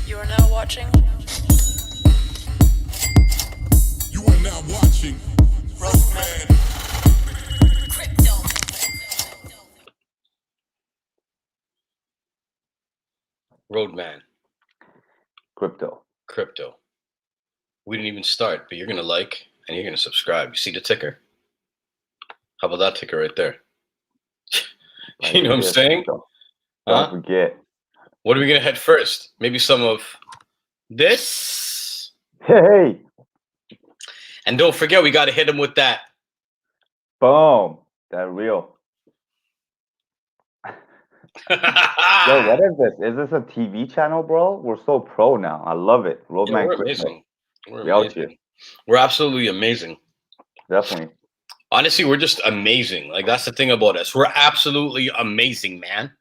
You are now watching. You are now watching Roadman Crypto. Roadman Crypto. Crypto. We didn't even start, but you're gonna like and you're gonna subscribe. You see the ticker? How about that ticker right there? You know what I'm saying? Don't forget. What are we gonna head first? Maybe some of this. Hey, And don't forget, we gotta hit them with that. boom. That real. Yo, what is this? Is this a TV channel, bro? We're so pro now. I love it. Yeah, Roadman we're Crypto. amazing. We're We out here. amazing. We're absolutely amazing. Definitely. Honestly, we're just amazing. Like, that's the thing about us. We're absolutely amazing, man.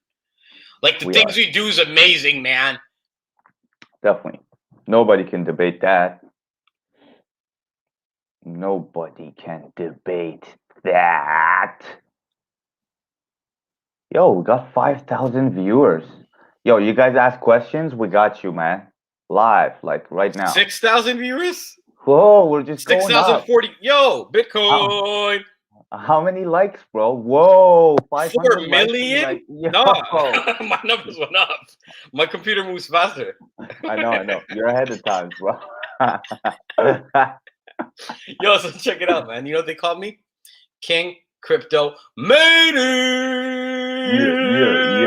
Like, the We things are. we do is amazing, man. Definitely. Nobody can debate that. Nobody can debate that. Yo, we got 5,000 viewers. Yo, you guys ask questions? We got you, man. Live, like right now. 6,000 viewers? Whoa, we're just going up. 6,040. Yo, Bitcoin. How many likes, bro? Whoa, 500 4 likes. million? Like, yo. No, my numbers went up. My computer moves faster. I know. You're ahead of times, bro. Yo, so check it out, man. You know what they call me? King Crypto Maiden.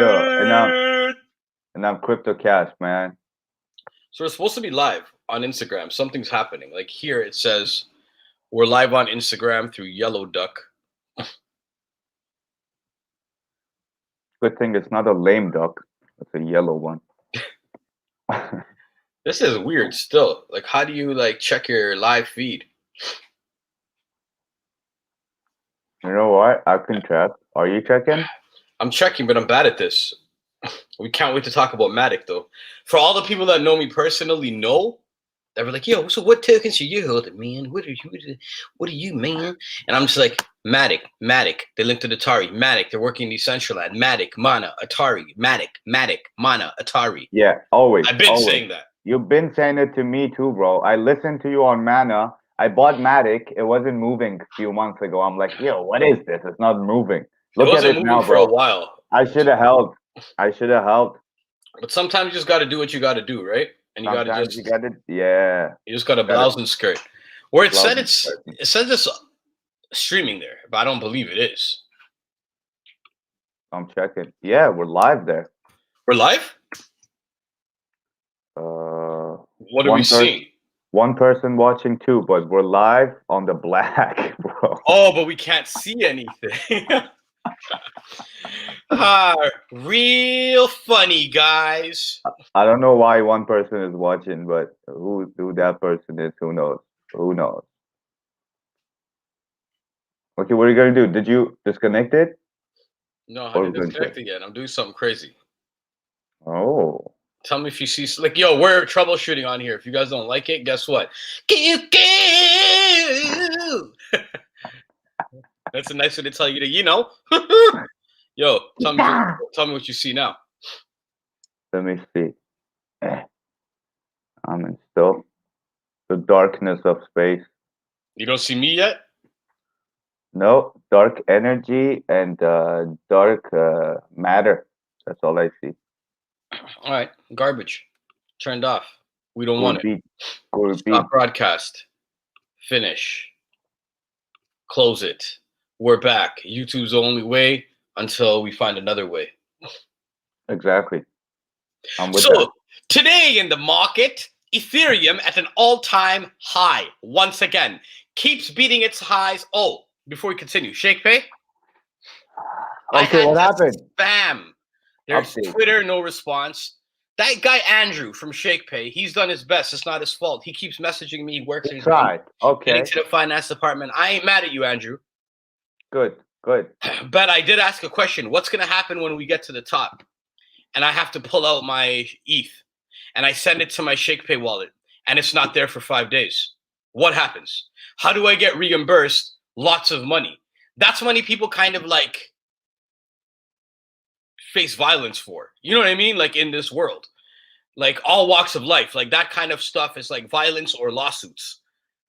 Yeah. And I'm Crypto Cash, man. So we're supposed to be live on Instagram. Something's happening. Like here it says we're live on Instagram through Yellow Duck. Good thing it's not a lame duck. It's a yellow one. This is weird still. Like, how do you like check your live feed? You know what? I can check. Are you checking? I'm checking, but I'm bad at this. We can't wait to talk about Matic though. For all the people that know me personally, they were like, "Yo, so what tokens are you holding, man? What are you, man?" And I'm just like, Matic. They linked to the Atari. Matic. They're working decentralized. Matic, Mana, Atari. Matic, Mana, Atari. Yeah, always. I've been always. saying that. You've been saying it to me too, bro. I listened to you on Mana. I bought Matic. It wasn't moving a few months ago. I'm like, yo, what is this? It's not moving. Look It wasn't at it moving now, for bro. a while. I should have helped. But sometimes you just got to do what you got to do, right? And you got to just yeah. You just got a blouse and skirt. Where it said it says it's streaming there, but I don't believe it is. I'm checking. Yeah, we're live there. We're live? What are we seeing? One person watching too, but we're live on the black, bro. Oh, but we can't see anything. Real funny, guys. I don't know why one person is watching, but who that person is, who knows? Who knows? Okay, what are you gonna do? Did you disconnect it? No, I didn't disconnect it yet. I'm doing something crazy. Oh. Tell me if you see, like, yo, we're troubleshooting on here. If you guys don't like it, guess what? That's a nice way to tell you to, Yo, tell me what you see now. Let me see. I'm in still the darkness of space. You don't see me yet? No, dark energy and dark matter. That's all I see. All right, garbage. Turned off. We don't want it. Stop broadcast. Finish. Close it. We're back. YouTube's the only way until we find another way. Exactly. So today in the market, Ethereum at an all-time high once again. Keeps beating its highs. Oh, before we continue, ShakePay. Okay, what happened? Spam. There's Twitter, no response. That guy Andrew from ShakePay, he's done his best. It's not his fault. He keeps messaging me. He works in getting to the finance department. I ain't mad at you, Andrew. Good. But I did ask a question. What's going to happen when we get to the top? And I have to pull out my ETH. And I send it to my ShakePay wallet. And it's not there for 5 days. What happens? How do I get reimbursed lots of money? That's money people kind of like face violence for. You know what I mean? Like in this world. like all walks of life. Like that kind of stuff is like violence or lawsuits,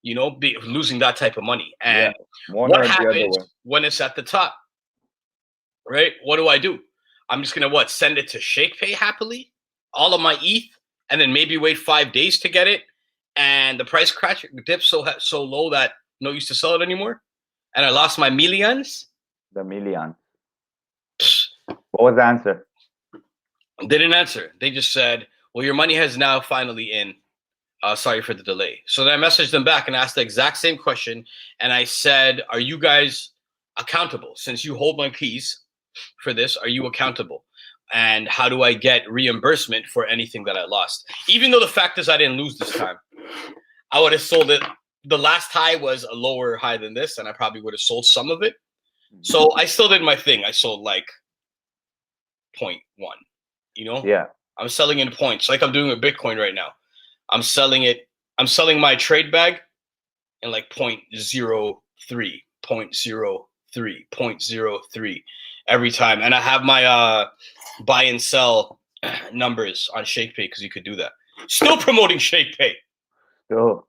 you know, losing that type of money. And one what or the other happens way. when it's at the top, right? What do? I'm just gonna send it to ShakePay happily, all of my ETH, and then maybe wait 5 days to get it, and the price crash dips so low that no use to sell it anymore, and I lost my millions. The million. What was the answer? They didn't answer. They just said, "Well, your money has now finally in. Sorry for the delay." So then I messaged them back and asked the exact same question, and I said, "Are you guys accountable? Since you hold my keys for this, are you accountable? And how do I get reimbursement for anything that I lost? Even though the fact is I didn't lose this time, I would have sold it. The last high was a lower high than this, and I probably would have sold some of it. So I still did my thing. I sold like 0.1, you know? Yeah. I'm selling in points like I'm doing with Bitcoin right now. I'm selling it. I'm selling my trade bag in like 0.03, 0.03, 0.03 every time. And I have my buy and sell numbers on ShakePay because you could do that. Still promoting ShakePay. Still.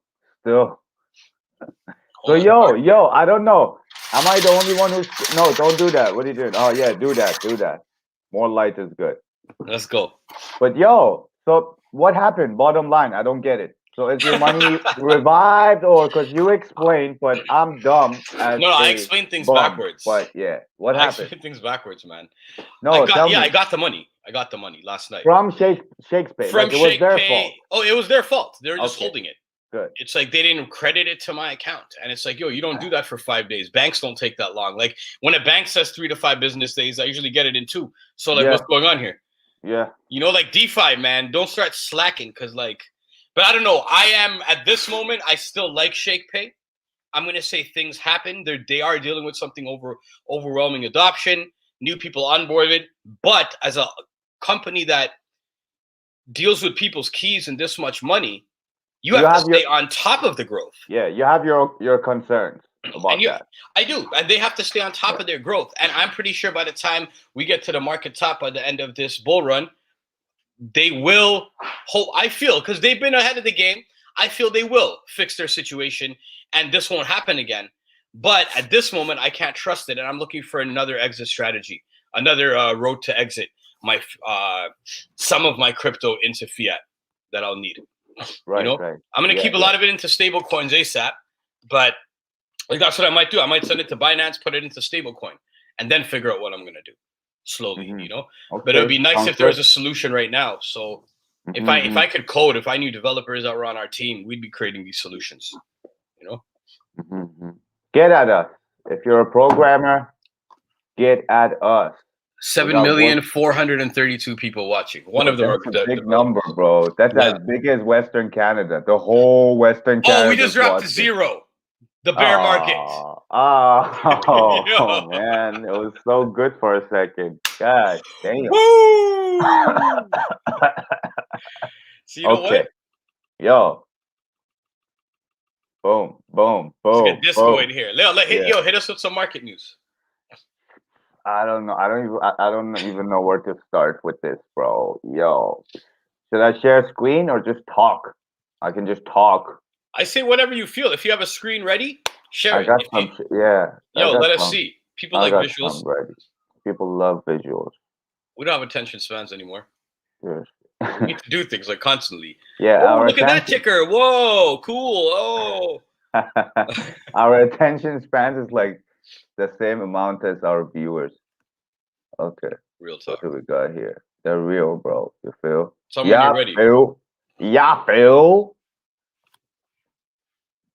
So yo, I don't know. Am I the only one who's no? Don't do that. What are you doing? Oh yeah, do that. More light is good. Let's go. But yo, so what happened? Bottom line, I don't get it. So is your money revived or because you explained, but I'm dumb. No, I explained things backwards. But yeah, what happened? I explained things backwards, man. No, I got the money. I got the money last night from Shakespeare. From like, it was their fault. Oh, it was their fault. They were just holding it. Good. It's like they didn't credit it to my account, and it's like, yo, you don't do that for 5 days. Banks don't take that long. Like when a bank says 3 to 5 business days, I usually get it in 2. So like, what's going on here? Yeah. You know, like DeFi, man, don't start slacking because like, but I don't know. I am at this moment, I still like ShakePay. I'm gonna say things happen. They are dealing with something overwhelming adoption, new people onboarded, but as a company that deals with people's keys and this much money, you have to stay on top of the growth. Yeah, you have your concerns about that. I do. And they have to stay on top of their growth. And I'm pretty sure by the time we get to the market top by the end of this bull run, they will I feel, because they've been ahead of the game, I feel they will fix their situation and this won't happen again. But at this moment, I can't trust it. And I'm looking for another exit strategy, another road to exit my some of my crypto into fiat that I'll need. Right, right. I'm going to keep a lot of it into stable coins ASAP, but like that's what I might do. I might send it to Binance, put it into stable coin, and then figure out what I'm going to do slowly, But it would be nice if there was a solution right now. So if I could code, if I knew developers that were on our team, we'd be creating these solutions, Get at us. If you're a programmer, get at us. 7,432,000 people watching. One of them are a big number, bro. That's as big as Western Canada. The whole Western Canada. Oh, we just dropped to 0. The bear market. Oh man, it was so good for a second. God damn. Woo! So you know what? Yo. Boom. Let's get this going here. Leo, hit us with some market news. I don't know. I don't even know where to start with this, bro. Yo, should I share screen or just talk? I can just talk. I say whatever you feel. If you have a screen ready, share it. Let us see. People like visuals. People love visuals. We don't have attention spans anymore. Yes. We need to do things like constantly. Yeah. Oh, look at that ticker. Whoa, cool. Oh. Our attention spans is like the same amount as our viewers. Okay. Real talk. What do we got here? They're real, bro. You feel? Tell me when you're ready. Phil.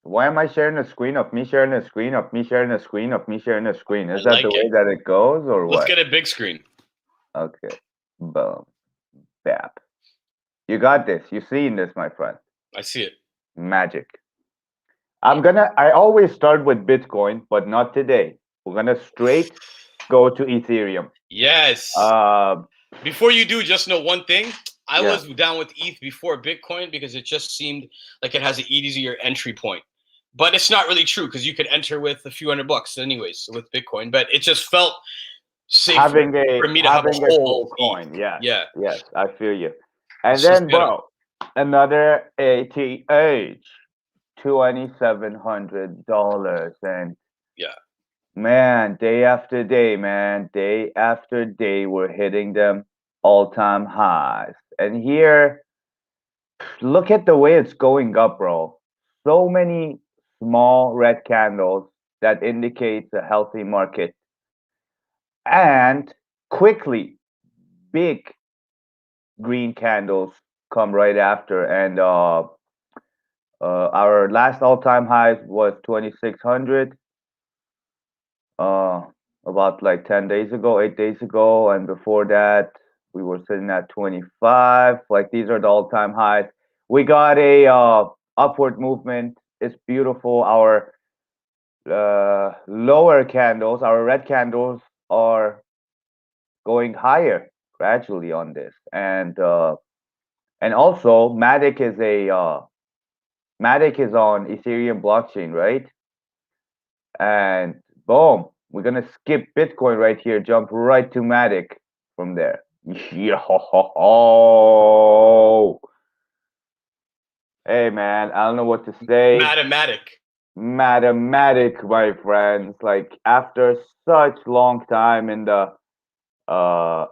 Why am I sharing a screen of me sharing a screen of me sharing a screen of me sharing a screen? Is that the way that it goes or what? Let's get a big screen. Okay. Boom. Bap. You got this. You seen this, my friend. I see it. Magic. I always start with Bitcoin, but not today. We're gonna straight go to Ethereum. Yes. Before you do, just know one thing. I was down with ETH before Bitcoin because it just seemed like it has an easier entry point. But it's not really true because you could enter with a few $100 anyways with Bitcoin. But it just felt safe for me to have a whole coin. Yeah. Yeah. Yes, I feel you. And Let's just then, get them. bro, another ATH, $2,700, and Yeah. man, day after day, man, day after day, we're hitting them all-time highs. And here, look at the way it's going up, bro. So many small red candles that indicates a healthy market, and quickly big green candles come right after. And our last all-time high was 2,600. Uh, about like 10 days ago, 8 days ago, and before that, we were sitting at 25. Like these are the all-time highs. We got a upward movement. It's beautiful. Our lower candles, our red candles, are going higher gradually on this, and also Matic is on Ethereum blockchain, right? And boom, we're gonna skip Bitcoin right here, jump right to Matic from there. Yo, hey man, I don't know what to say. Mathematic. Mathematic, my friends. Like after such long time in the uh,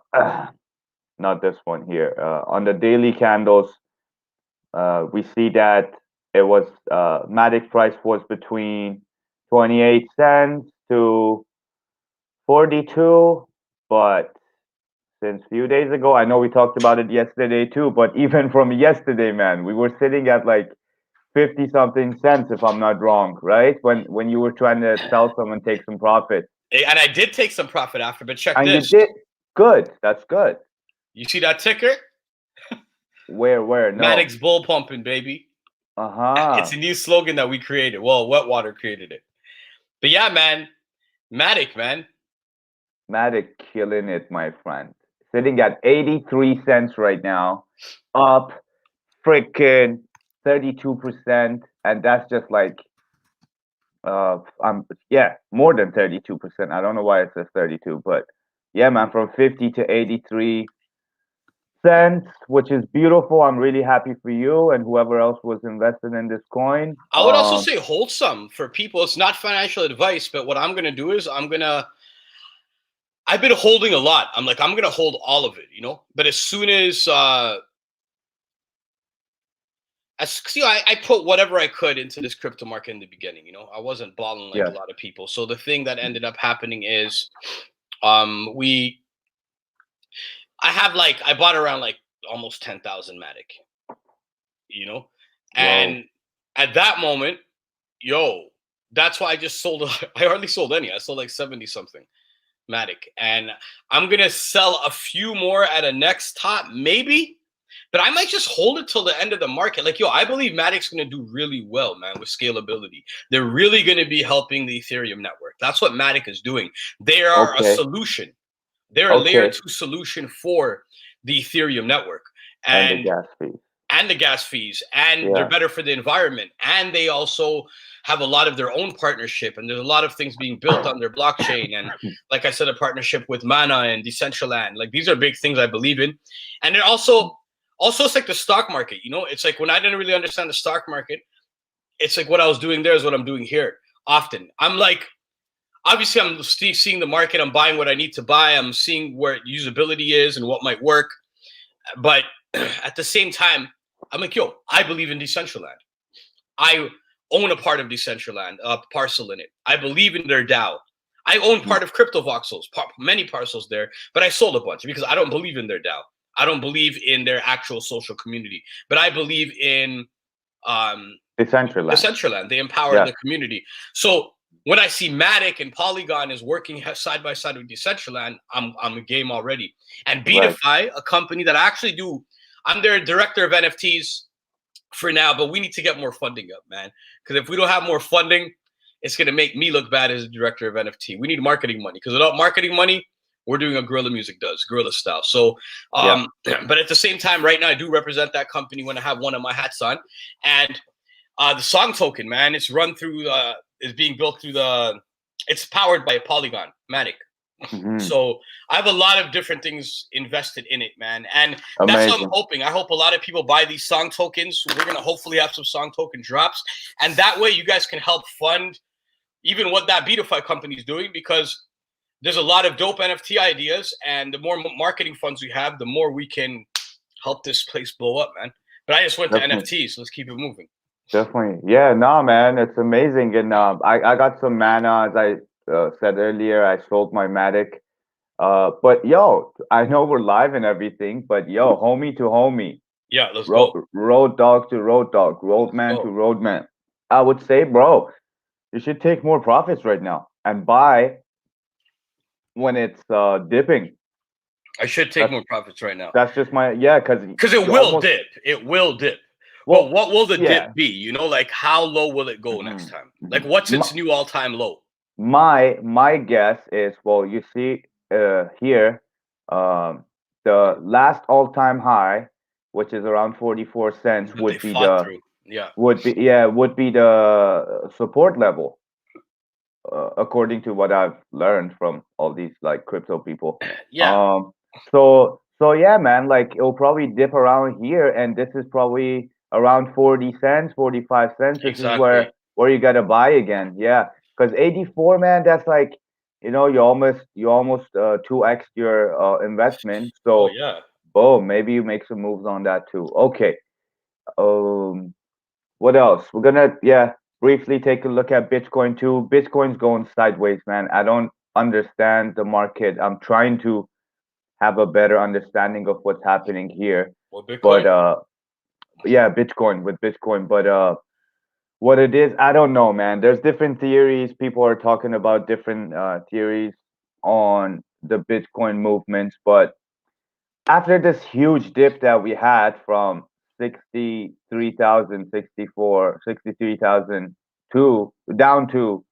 not this one here, on the daily candles, we see that it was Matic price was between 28 cents to 42, but since few days ago, I know we talked about it yesterday too, but even from yesterday, man, we were sitting at like 50 something cents if I'm not wrong, right? When you were trying to sell some and take some profit. And I did take some profit after, but check And you this. did good. That's good. You see that ticker? Where? No. Matic's bull pumping, baby. It's Uh-huh. a new slogan that we created. Well, Wetwater created it. But yeah, man. Matic, man. Matic killing it, my friend. Sitting at 83 cents right now. Up freaking 32%. And that's just like yeah, more than 32%. I don't know why it says 32, but yeah, man, from 50 to 83 cents, which is beautiful. I'm really happy for you and whoever else was invested in this coin. I would also say hold some for people. It's not financial advice, but what I'm gonna do is I've been holding a lot. I'm gonna hold all of it, you know. But as soon as I put whatever I could into this crypto market in the beginning, you know. I wasn't balling like a Yes. lot of people. So the thing that ended up happening is um we I bought around like almost 10,000 Matic, you know? Whoa. And at that moment, yo, that's why I just sold I hardly sold any. I sold like 70 something Matic. And I'm gonna sell a few more at a next top, maybe. But I might just hold it till the end of the market. Like, yo, I believe Matic's going to do really well, man, with scalability. They're really going to be helping the Ethereum network. That's what Matic is doing. They are a Okay. solution. They're a layer Okay. 2 solution for the Ethereum network. And the And gas fee. the gas fees, and they're Yeah. better for the environment, and they also have a lot of their own partnership, and there's a lot of things being built on their blockchain, and like I said, a partnership with Mana and Decentraland. Like these are big things I believe in. And it also it's like the stock market, you know. It's like when I didn't really understand the stock market, it's like what I was doing there is what I'm doing here. Often I'm like, obviously I'm seeing the market, I'm buying what I need to buy, I'm seeing where usability is and what might work, but at the same time, I'm like, yo, I believe in Decentraland. I own a part of Decentraland, a parcel in it. I believe in their DAO. I own part of CryptoVoxels, many parcels there, but I sold a bunch because I don't believe in their DAO. I don't believe in their actual social community, but I believe in Decentraland. Decentraland. They empower the community. So when I see Matic and Polygon is working side by side with Decentraland, I'm a game already. And Beatify, a company that I actually do, I'm their director of NFTs for now, but we need to get more funding up, man. Because if we don't have more funding, it's going to make me look bad as a director of NFT. We need marketing money, because without marketing money, we're doing what Guerrilla Music does, Guerrilla style. So, but at the same time, right now, I do represent that company when I have one of my hats on. And the song token, man, it's run through, is being built through it's powered by Polygon, Matic. Mhm. So I have a lot of different things invested in it, man. And that's what I'm Amazing. hoping. I hope a lot of people buy these song tokens. We're going to hopefully have some song token drops. And that way you guys can help fund even what that Beatify company is doing, because there's a lot of dope NFT ideas. And the more marketing funds we have, the more we can help this place blow up, man. But I just went to Definitely. NFTs. So let's keep it moving. Definitely. Yeah, no, man, it's amazing. And I got some mana, as I said earlier. I sold my Matic. But yo, I know we're live and everything, but yo, homie to homie, Yeah, let's go. road dog to road dog, Let's roadman to go. roadman. I would say, bro, you should take more profits right now and buy when it's dipping. I should take That's more profits right now. that's just my, yeah, Because it you will almost, dip. It will dip. But well, what will the yeah. dip be? You know, like how low will it go next Mhm, time? Like mhm. what's its new all-time low? My guess is, well, you see here, um, the last all-time high, which is around 44 cents, That they fought through. Yeah. would be the support level, according to what I've learned from all these like crypto people. Yeah, So yeah, man, like it'll probably dip around here, and this is probably around 40 cents, 45 cents. This is exactly. where you gotta buy again. Yeah, because 84, man, that's like, you almost 2x your investment. Oh So yeah. boom, maybe you make some moves on that too. Okay. Um, what else? We're gonna, yeah, briefly take a look at Bitcoin too. Bitcoin's going sideways, man. I don't understand the market. I'm trying to have a better understanding of what's happening here. What But Bitcoin? yeah, Bitcoin. But what it is, I don't know, man. There's different theories. People are talking about different theories on the Bitcoin movements. But after this huge dip that we had from 63,000, 63,000 to down to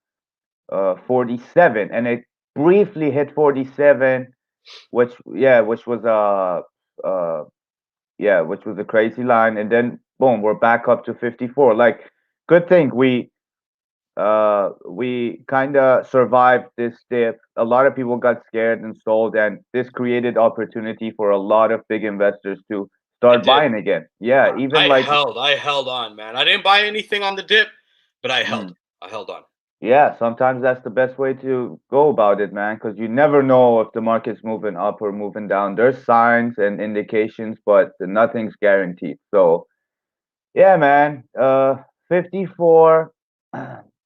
47, and it briefly hit 47, which was uh which was a crazy line, and then boom, we're back up to 54. Like, good thing we kind of survived this dip. A lot of people got scared and sold, and this created opportunity for a lot of big investors to It start did. buying again. Yeah, even like, I held on, man. I didn't buy anything on the dip, but I held. mm, I held on. yeah, sometimes that's the best way to go about it, man, because you never know if the market's moving up or moving down. There's signs and indications, but nothing's guaranteed. So yeah, man. 54.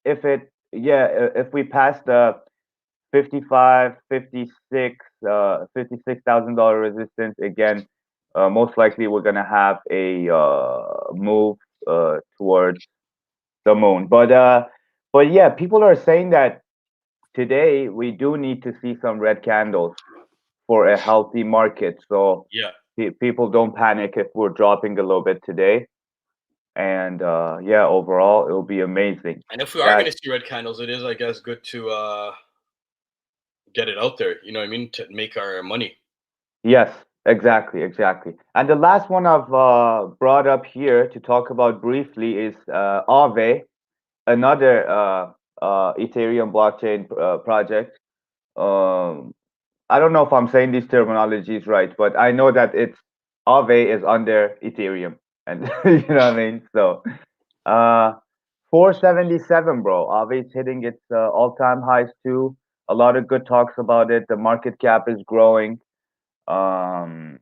If we pass the 55, 56, $56,000 resistance again, most likely we're gonna have a move towards the moon. But yeah, people are saying that today we do need to see some red candles for a healthy market. So Yeah. people don't panic if we're dropping a little bit today. And yeah, overall, it'll be amazing. And if we are That gonna see red candles, it is, I guess, good to get it out there. You know what I mean? To make our money. Yes, exactly. And the last one I've brought up here to talk about briefly is Aave, another Ethereum blockchain project. Um, I don't know if I'm saying these terminologies right, but I know that it's Aave is under Ethereum, and you know what I mean. So, uh, 477, bro. Aave's hitting its all-time highs too. A lot of good talks about it. The market cap is growing. Um,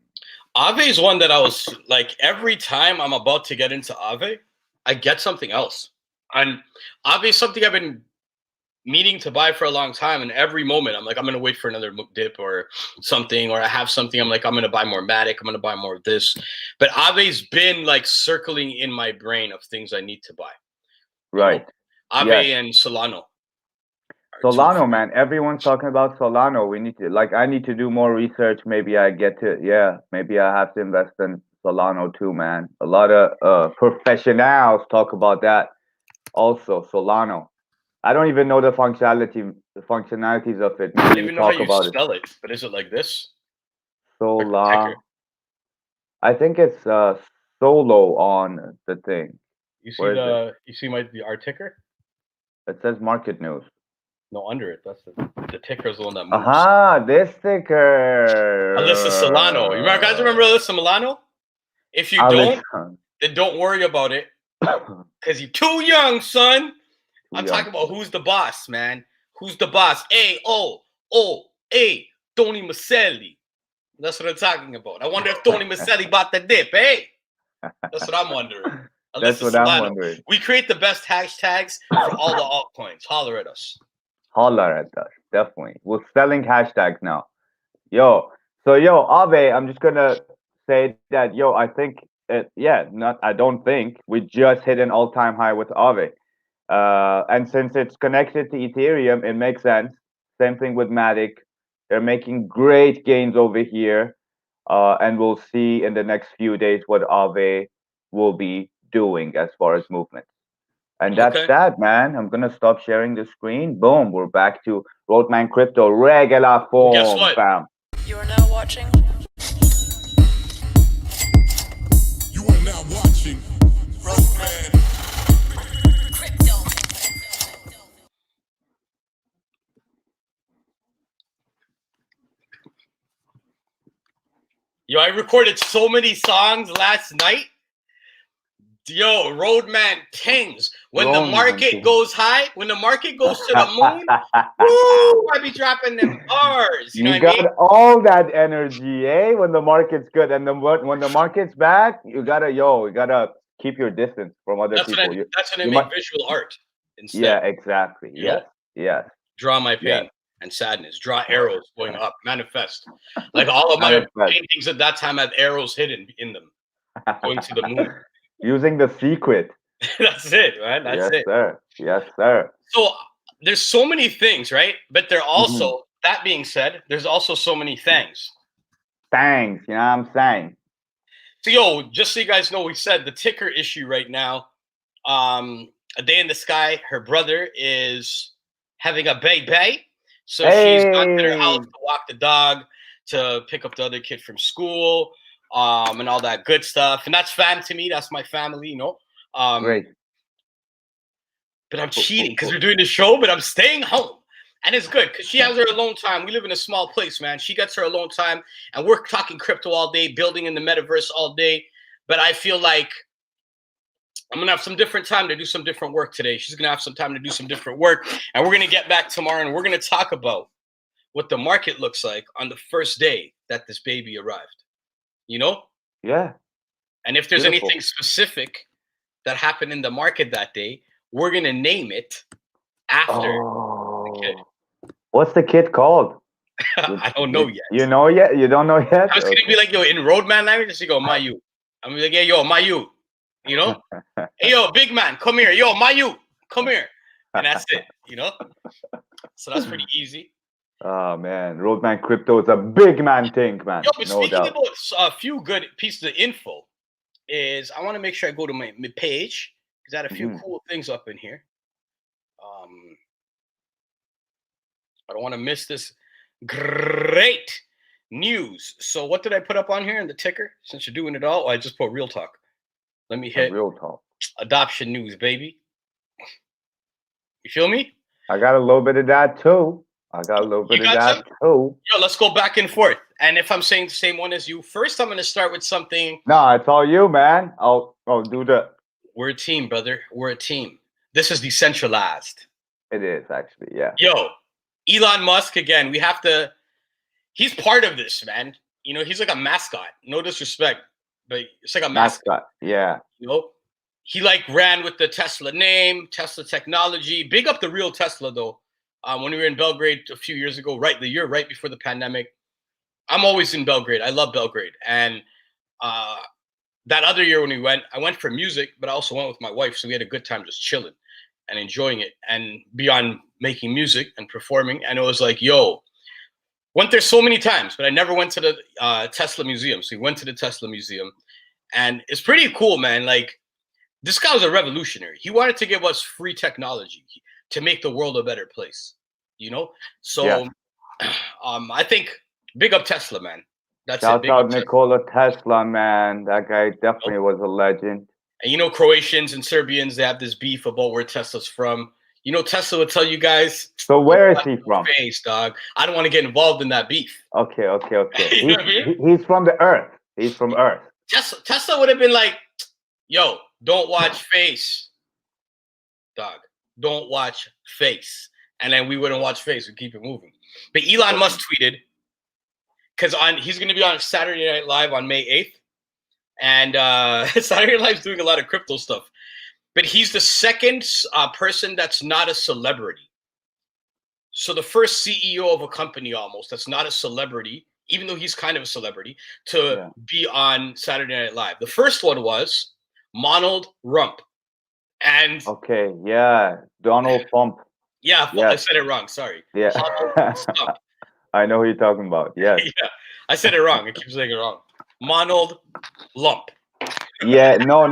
Ave is one that I was like, every time I'm about to get into Ave, I get something else. And Ave is something I've been meaning to buy for a long time. And every moment I'm like, I'm going to wait for another dip or something, or I have something. I'm like, I'm going to buy more Matic. I'm going to buy more of this. But Ave's been like circling in my brain of things I need to buy, you know? right. Yes. Ave and Solano are two for Solano, me. man. Everyone's talking about Solano. We need to, like, I need to do more research. Maybe I get to, yeah, maybe I have to invest in Solano too, man. A lot of professionals talk about that also, Solano. I don't even know the functionalities of it. I Maybe don't you even know how talk you about it. spell it, but is it like this? Like the Sola. ticker. I think it's solo on the thing. You see Where is it? the, you see my, our ticker? It says market news. No, under it. That's the ticker's the one that moves. Aha, this ticker. Alyssa Solano. You guys remember Alyssa Milano? If you don't, then don't worry about it. Because you're too young, son. Talking about who's the boss, man. Who's the boss? A Tony Maselli. That's what I'm talking about. I wonder if Tony Maselli bought the dip, hey? That's what I'm wondering. That's what I'm wondering. We create the best hashtags for all the altcoins. Holler at us. Holler at us, definitely. We're selling hashtags now. Yo, Abe, I'm just gonna say that, I think, I don't think we just hit an all-time high with Aave. And since it's connected to Ethereum, it makes sense. Same thing with Matic. They're making great gains over here. And we'll see in the next few days what Aave will be doing as far as movement. And that's that, man. I'm gonna stop sharing the screen. Boom, we're back to RoadmanCrypto regular form. Guess what? Bam. You are now watching. You are now watching Roadman. Crypto. Yo, I recorded so many songs last night. Yo, Roadman tings. When the market goes high, when the market goes to the moon, woo, I be dropping them bars. You know what I mean? All that energy, eh? When the market's good, and then when the market's back, you gotta keep your distance from other people. That's when I make visual art instead. Yeah, exactly. Yes. Draw my pain and sadness. Draw arrows going up. Manifest. Like all of my paintings at that time had arrows hidden in them, going to the moon. Using the secret. That's it, man. That's it. Sir. Yes, sir. So there's so many things, right? But there also, that being said, there's also so many things. Thanks, you know what I'm saying? So, yo, just so you guys know, we said the ticker issue right now. A Day in the Sky, her brother is having a baby. So she's gone to their house to walk the dog, to pick up the other kid from school. And all that good stuff. And that's fam to me. That's my family, you know. Great. But I'm cheating because we're doing the show, but I'm staying home. And it's good because she has her alone time. We live in a small place, man. She gets her alone time. And we're talking crypto all day, building in the metaverse all day. But I feel like I'm going to have some different time to do some different work today. She's going to have some time to do some different work. And we're going to get back tomorrow and we're going to talk about what the market looks like on the first day that this baby arrived. You know? Yeah. And if there's anything specific that happened in the market that day, we're going to name it after the kid. What's the kid called? I don't know yet. You know yet? You don't know yet? I was going to be like, yo, in Roadman language, just go, Mayu. I'm going to be like, yeah, yo, Mayu. You know? Hey, yo, big man, come here. Yo, Mayu, come here. And that's it, you know? So that's pretty easy. Oh man, RoadmanCrypto is a big man thing, man. Yo, but speaking about a few good pieces of info, is I want to make sure I go to my page because I had a few cool things up in here. I don't want to miss this great news. So what did I put up on here in the ticker? Since you're doing it all, I just put real talk. Let me hit real talk. Adoption news, baby. You feel me? I got a little bit of that too. Yo, let's go back and forth. And if I'm saying the same one as you, first I'm going to start with something. No, it's all you, man. I'll do the. We're a team, brother. We're a team. This is decentralized. It is actually, yeah. Yo, Elon Musk again. We have to. He's part of this, man. You know, he's like a mascot. No disrespect, but it's like a mascot. Yeah. You know, he like ran with the Tesla name, Tesla technology. Big up the real Tesla though. When we were in Belgrade a few years ago, the year right before the pandemic, I'm always in Belgrade. I love Belgrade. And that other year when we went, I went for music, but I also went with my wife. So we had a good time just chilling and enjoying it. And beyond making music and performing, and it was like, yo, went there so many times, but I never went to the Tesla Museum. So we went to the Tesla Museum. And it's pretty cool, man. Like, this guy was a revolutionary. He wanted to give us free technology to make the world a better place, you know? So I think big up Tesla, man. That's Shout it. out Nikola Tesla, man. That guy definitely was a legend. And you know, Croatians and Serbians, they have this beef about where Tesla's from. You know, Tesla would tell you guys. So where is he from? Face, dog. I don't want to get involved in that beef. Okay. You know what I mean? He's from the Earth. He's from Earth. Tesla would have been like, yo, don't watch Face, dog. Don't watch Face. And then we wouldn't watch Face. We'd keep it moving. But Elon Musk tweeted, because he's going to be on Saturday Night Live on May 8th. And Saturday Night Live's doing a lot of crypto stuff. But he's the second person that's not a celebrity. So the first CEO of a company almost that's not a celebrity, even though he's kind of a celebrity, to be on Saturday Night Live. The first one was Donald Rump. And Donald Trump. Yeah, yes. I said it wrong. Sorry. Yeah. I know who you're talking about. Yes. Yeah, I said it wrong. I keep saying it wrong. Donald Lump. Yeah, no.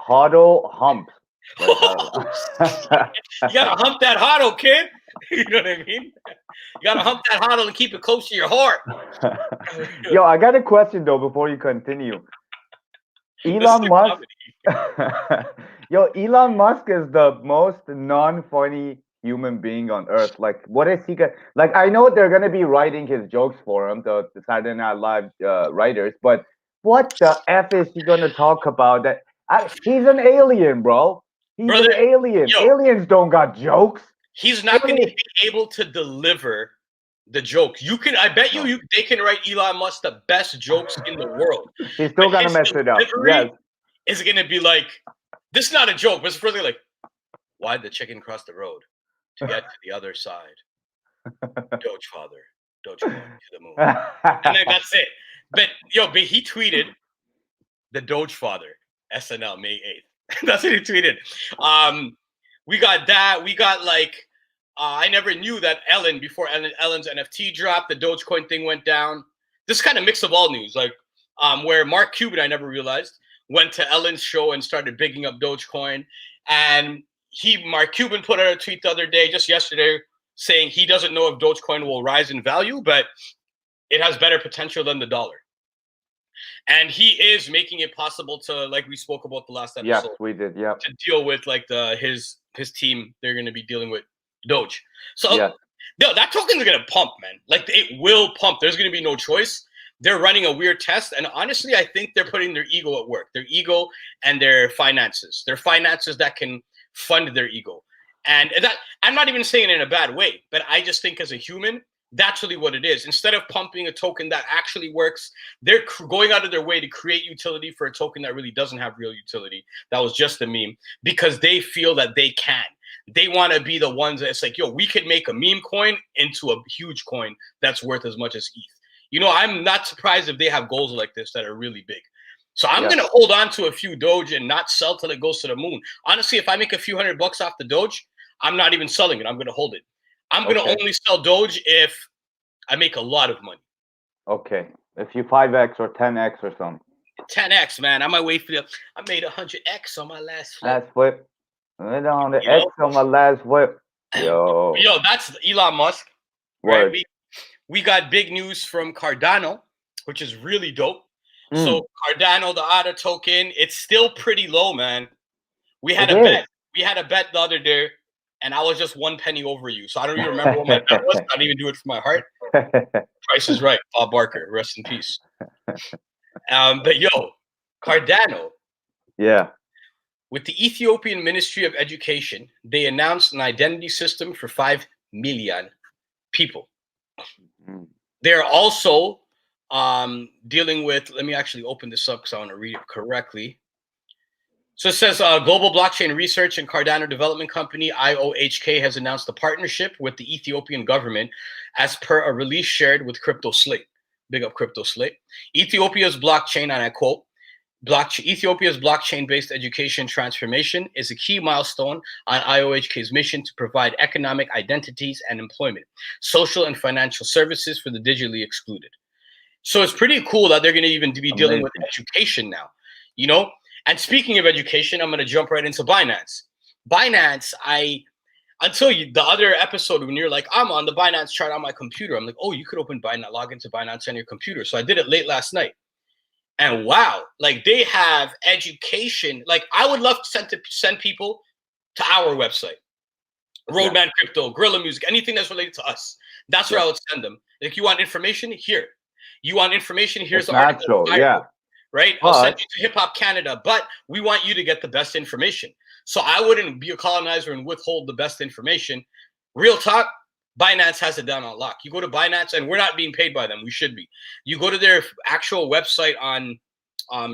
Hodl hump. You gotta hump that hodl, kid. You know what I mean? You gotta hump that hodl and keep it close to your heart. Yo, I got a question though before you continue. Elon Musk. Elon Musk is the most non-funny human being on earth. Like, what is he gonna like? I know they're gonna be writing his jokes for him, the Saturday Night Live writers, but what the F is he gonna talk about? He's an alien, bro. He's an alien. Aliens don't got jokes. He's not gonna be able to deliver the jokes. I bet you they can write Elon Musk the best jokes in the world. He's still gonna mess it up. Yes. It's gonna be like, this is not a joke, but it's really like, why'd the chicken cross the road to get to the other side? Doge father, Doge going to the moon. And then that's it. But he tweeted the Doge father, SNL, May 8th. That's what he tweeted. We got that. We got like, I never knew that before Ellen's NFT dropped, the Dogecoin thing went down. This kind of mix of all news, like where Mark Cuban, I never realized, went to Ellen's show and started bigging up Dogecoin. And Mark Cuban put out a tweet the other day, just yesterday, saying he doesn't know if Dogecoin will rise in value, but it has better potential than the dollar. And he is making it possible to, like we spoke about the last episode. Yes, we did. Yeah. To deal with like his team, they're going to be dealing with Doge. So that token is going to pump, man. Like it will pump. There's going to be no choice. They're running a weird test, and honestly, I think they're putting their ego at work. Their ego and their finances. Their finances that can fund their ego. And that, I'm not even saying it in a bad way, but I just think as a human, that's really what it is. Instead of pumping a token that actually works, they're going out of their way to create utility for a token that really doesn't have real utility. That was just a meme because they feel that they can. They want to be the ones that's like, we could make a meme coin into a huge coin that's worth as much as ETH. I'm not surprised if they have goals like this that are really big. So I'm going to hold on to a few Doge and not sell till it goes to the moon. Honestly, if I make a few $100 off the Doge, I'm not even selling it. I'm going to hold it. I'm going to only sell Doge if I make a lot of money. Okay. If you 5x or 10x or something. 10x, man. I might wait for I made 100x on my last flip. Last flip. On the X on my last flip. Yo, that's Elon Musk. Word. Right? We got big news from Cardano, which is really dope. So Cardano, the ADA token, it's still pretty low, man. We had a bet. We had a bet the other day, and I was just 1 penny over you. So I don't even remember what my bet was. I didn't even do it for my heart. Price is right. Bob Barker, rest in peace. But Cardano. Yeah. With the Ethiopian Ministry of Education, they announced an identity system for 5 million people. They're also dealing with, let me actually open this up because I want to read it correctly. So it says Global Blockchain Research and Cardano Development Company, IOHK, has announced a partnership with the Ethiopian government as per a release shared with Crypto Slate. Big up Crypto Slate. Ethiopia's blockchain, and I quote, Ethiopia's blockchain-based education transformation is a key milestone on IOHK's mission to provide economic identities and employment, social and financial services for the digitally excluded. So it's pretty cool that they're going to even be dealing with education now, And speaking of education, I'm going to jump right into Binance. Binance, until the other episode when you're like, I'm on the Binance chart on my computer. I'm like, oh, you could open Binance, log into Binance on your computer. So I did it late last night. And wow, like they have education. Like I would love to send people to our website. Roadman Crypto, Guerrilla Music, anything that's related to us. That's where I would send them. Like, you want information? Here. You want information? Here's It's the article. natural, Right? I'll send but you to Hip Hop Canada, but we want you to get the best information. So I wouldn't be a colonizer and withhold the best information. Real talk, Binance has it down on lock. You go to Binance, and we're not being paid by them. We should be. You go to their actual website on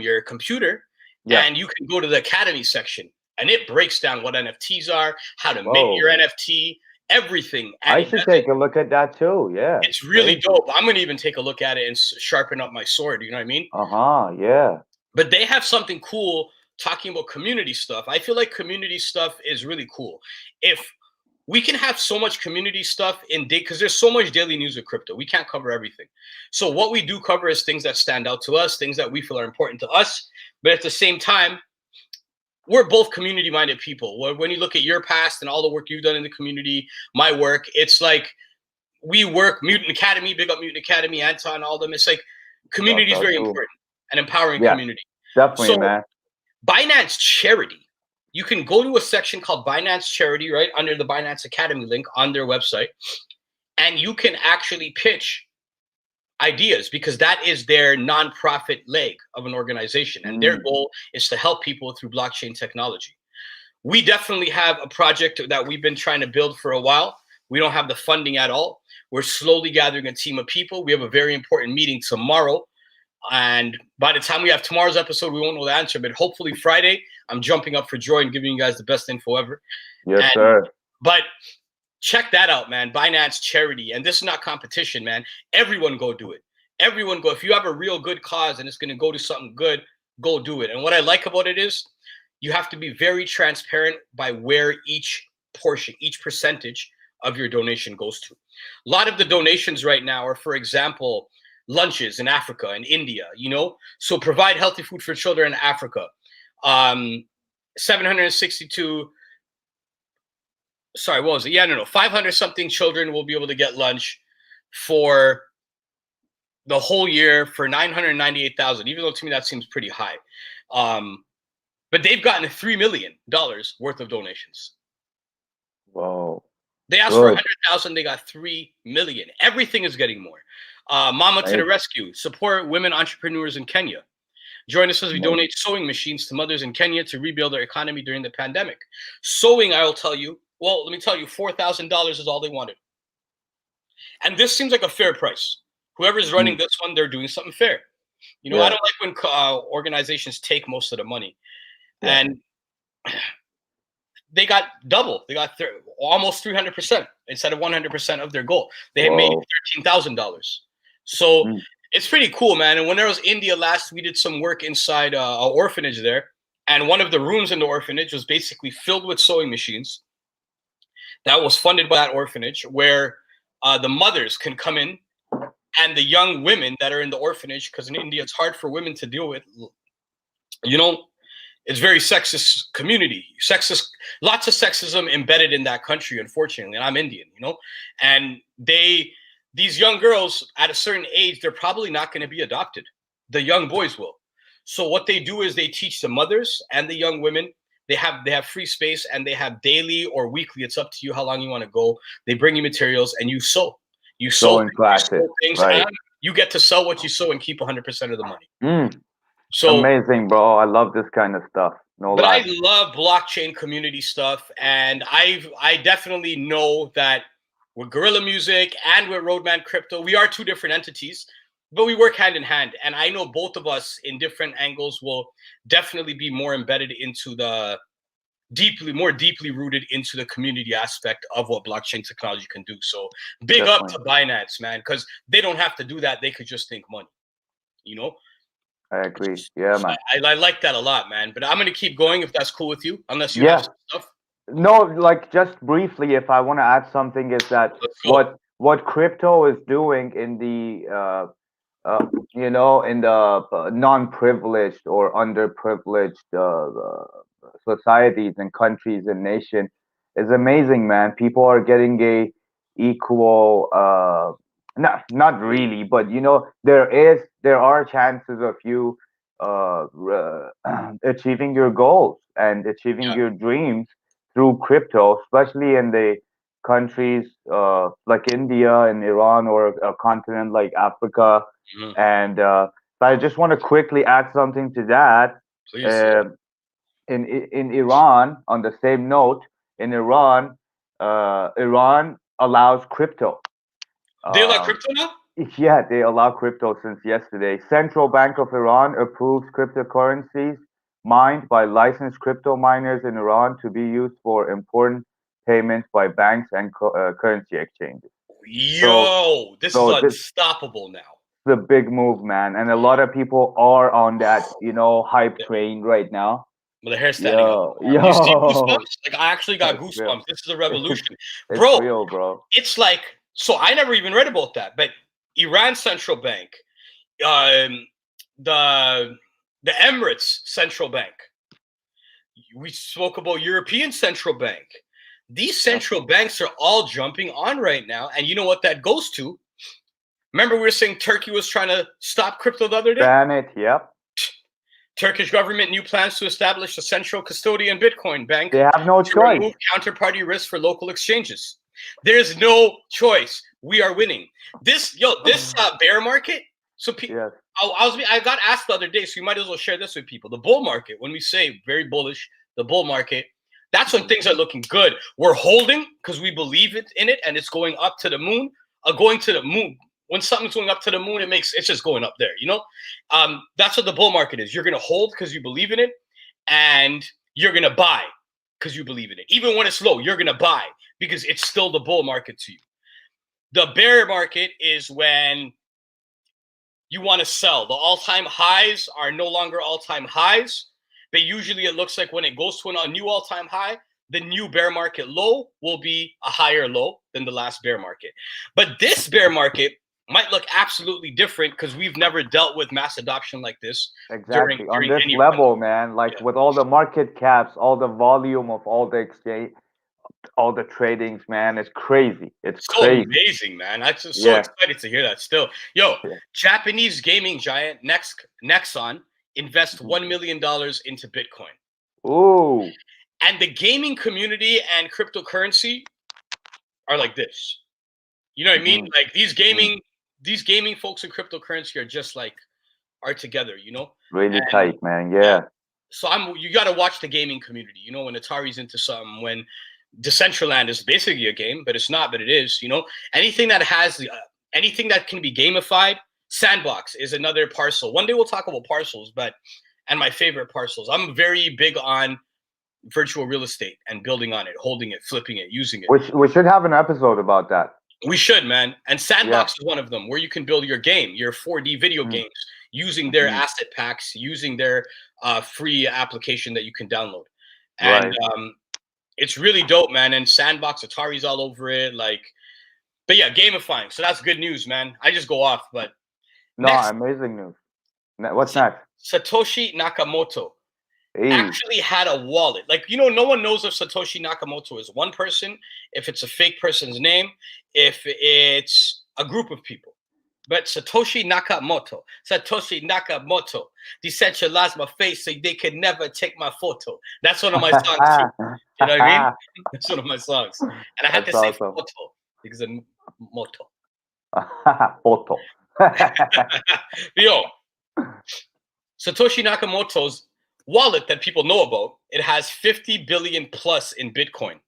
your computer, and you can go to the Academy section, and it breaks down what NFTs are, how to make your NFT, everything. And I should take a look at that too. Yeah, it's really dope. I'm gonna even take a look at it and sharpen up my sword. You know what I mean? Yeah. But they have something cool talking about community stuff. I feel like community stuff is really cool. If we can have so much community stuff in day, because there's so much daily news of crypto, we can't cover everything. So what we do cover is things that stand out to us, things that we feel are important to us. But at the same time, we're both community-minded people. When you look at your past and all the work you've done in the community, my work, it's like we work. Mutant Academy, big up Mutant Academy, Anton, all of them. It's like community is very important, and empowering community. Definitely, man. Binance Charity. You can go to a section called Binance Charity, right, under the Binance Academy link on their website, and you can actually pitch ideas, because that is their nonprofit leg of an organization, and their goal is to help people through blockchain technology. We definitely have a project that we've been trying to build for a while. We don't have the funding at all. We're slowly gathering a team of people. We have a very important meeting tomorrow, and by the time we have tomorrow's episode, we won't know the answer, but hopefully Friday, I'm jumping up for joy and giving you guys the best info ever. Yes, sir. But check that out, man. Binance Charity. And this is not competition, man. Everyone go do it. Everyone go. If you have a real good cause and it's going to go to something good, go do it. And what I like about it is you have to be very transparent by where each portion, each percentage of your donation goes to. A lot of the donations right now are, for example, lunches in Africa and India, you know? So provide healthy food for children in Africa. 762 sorry, what was it? Yeah, no, 500 something children will be able to get lunch for the whole year for 998,000, even though to me that seems pretty high. But they've gotten $3 million worth of donations. Whoa. They asked for 100,000, they got 3 million. Everything is getting more. Mama to the rescue. Support women entrepreneurs in Kenya. Join us as we donate sewing machines to mothers in Kenya to rebuild their economy during the pandemic. Sewing, I will tell you, well, let me tell you, $4,000 is all they wanted. And this seems like a fair price. Whoever's running this one, they're doing something fair. You know, I don't like when organizations take most of the money. And they got double. They got almost 300% instead of 100% of their goal. They had made $13,000. So it's pretty cool, man. And when there was India last, we did some work inside an orphanage there. And one of the rooms in the orphanage was basically filled with sewing machines. That was funded by that orphanage, where the mothers can come in, and the young women that are in the orphanage, because in India it's hard for women to deal with. You know, it's very sexist community, lots of sexism embedded in that country, unfortunately. And I'm Indian, you know, and these young girls at a certain age, they're probably not going to be adopted. The young boys will. So what they do is they teach the mothers and the young women. They have free space, and they have daily or weekly. It's up to you how long you want to go. They bring you materials, and you sew. You sew things, right? And you get to sell what you sew and keep 100% of the money. So amazing, bro. I love this kind of stuff. I love blockchain community stuff, and I definitely know that with Guerrilla Music and with RoadmanCrypto, we are two different entities, but we work hand in hand. And I know both of us in different angles will definitely be more embedded into the more deeply rooted into the community aspect of what blockchain technology can do. So big up to Binance, man, because they don't have to do that. They could just think money, you know? I agree. Yeah, man. I like that a lot, man. But I'm going to keep going if that's cool with you, unless you have some stuff. No, like just briefly, if I want to add something, is that what crypto is doing in the you know, in the non-privileged or underprivileged societies and countries and nations is amazing, man. People are getting a equal not really, but you know, there are chances of you achieving your goals and achieving your dreams through crypto, especially in the countries like India and Iran, or a continent like Africa. Mhm. And but I just want to quickly add something to that. Please. In Iran, on the same note, in Iran, Iran allows crypto. They allow Um, crypto now? yeah, they allow crypto since yesterday. Central Bank of Iran approves cryptocurrencies mined by licensed crypto miners in Iran to be used for important payments by banks and currency exchanges. Yo, this is So this is unstoppable now. the big move, man, and a lot of people are on that, hype Yeah. train right now. With the hair standing up. Yo, You see yo, goosebumps? Like I actually got it's real. goosebumps. This is a revolution. It's Bro, real, bro. it's like, so I never even read about that, but Iran Central Bank, um, the Emirates Central Bank, we spoke about European Central Bank. These central banks are all jumping on right now. And you know what that goes to? Remember we were saying Turkey was trying to stop crypto the other day? Ban it, yep. Turkish government new plans to establish a central custodian Bitcoin bank They have no to choice. remove counterparty risk for local exchanges. There's no choice. We are winning. This bear market. So Yes. I got asked the other day, so you might as well share this with people. The bull market, when we say very bullish, the bull market, that's when things are looking good. We're holding because we believe in it, and it's going up to the moon. Going to the moon. When something's going up to the moon, it's just going up there. That's what the bull market is. You're gonna hold because you believe in it, and you're gonna buy because you believe in it. Even when it's low, you're gonna buy because it's still the bull market to you. The bear market is when you want to sell. The all-time highs are no longer all-time highs, but usually it looks like when it goes to a new all-time high, the new bear market low will be a higher low than the last bear market. But this bear market might look absolutely different because we've never dealt with mass adoption like this. Exactly. On during this any level, run. man, like with all the market caps, all the volume of all the exchange, all the tradings, man, it's crazy. It's So crazy. amazing, man. I'm just so Yeah. excited to hear that still. Yo, Yeah. Japanese gaming giant Nexon invest $1 million into Bitcoin. Ooh. And the gaming community and cryptocurrency are like this. You know what I mean? Mhm. Like these gaming folks in cryptocurrency are just like are together, Really And tight, man. Yeah. so you got to watch the gaming community. When Atari's into something, when Decentraland is basically a game, but it's not, but it is. Anything that has anything that can be gamified. Sandbox is another parcel. One day we'll talk about parcels, and my favorite parcels. I'm very big on virtual real estate and building on it, holding it, flipping it, using it. We should have an episode about that. We should, man. And Sandbox is one of them, where you can build your game, your 4D video games, using their asset packs, using their free application that you can download. And Right. it's really dope, man. And Sandbox, Atari's all over it. But yeah, gamifying. So that's good news, man. I just go off. But No, next, amazing news. What's next? Satoshi Nakamoto Hey. actually had a wallet. No one knows if Satoshi Nakamoto is one person, if it's a fake person's name, if it's a group of people. But Satoshi Nakamoto, decentralized my face so they could never take my photo. That's one of my songs too. You know what I mean? That's one of my songs. And I had to say photo because of moto. Photo. Yo, Satoshi Nakamoto's wallet that people know about, it has 50 billion plus in Bitcoin.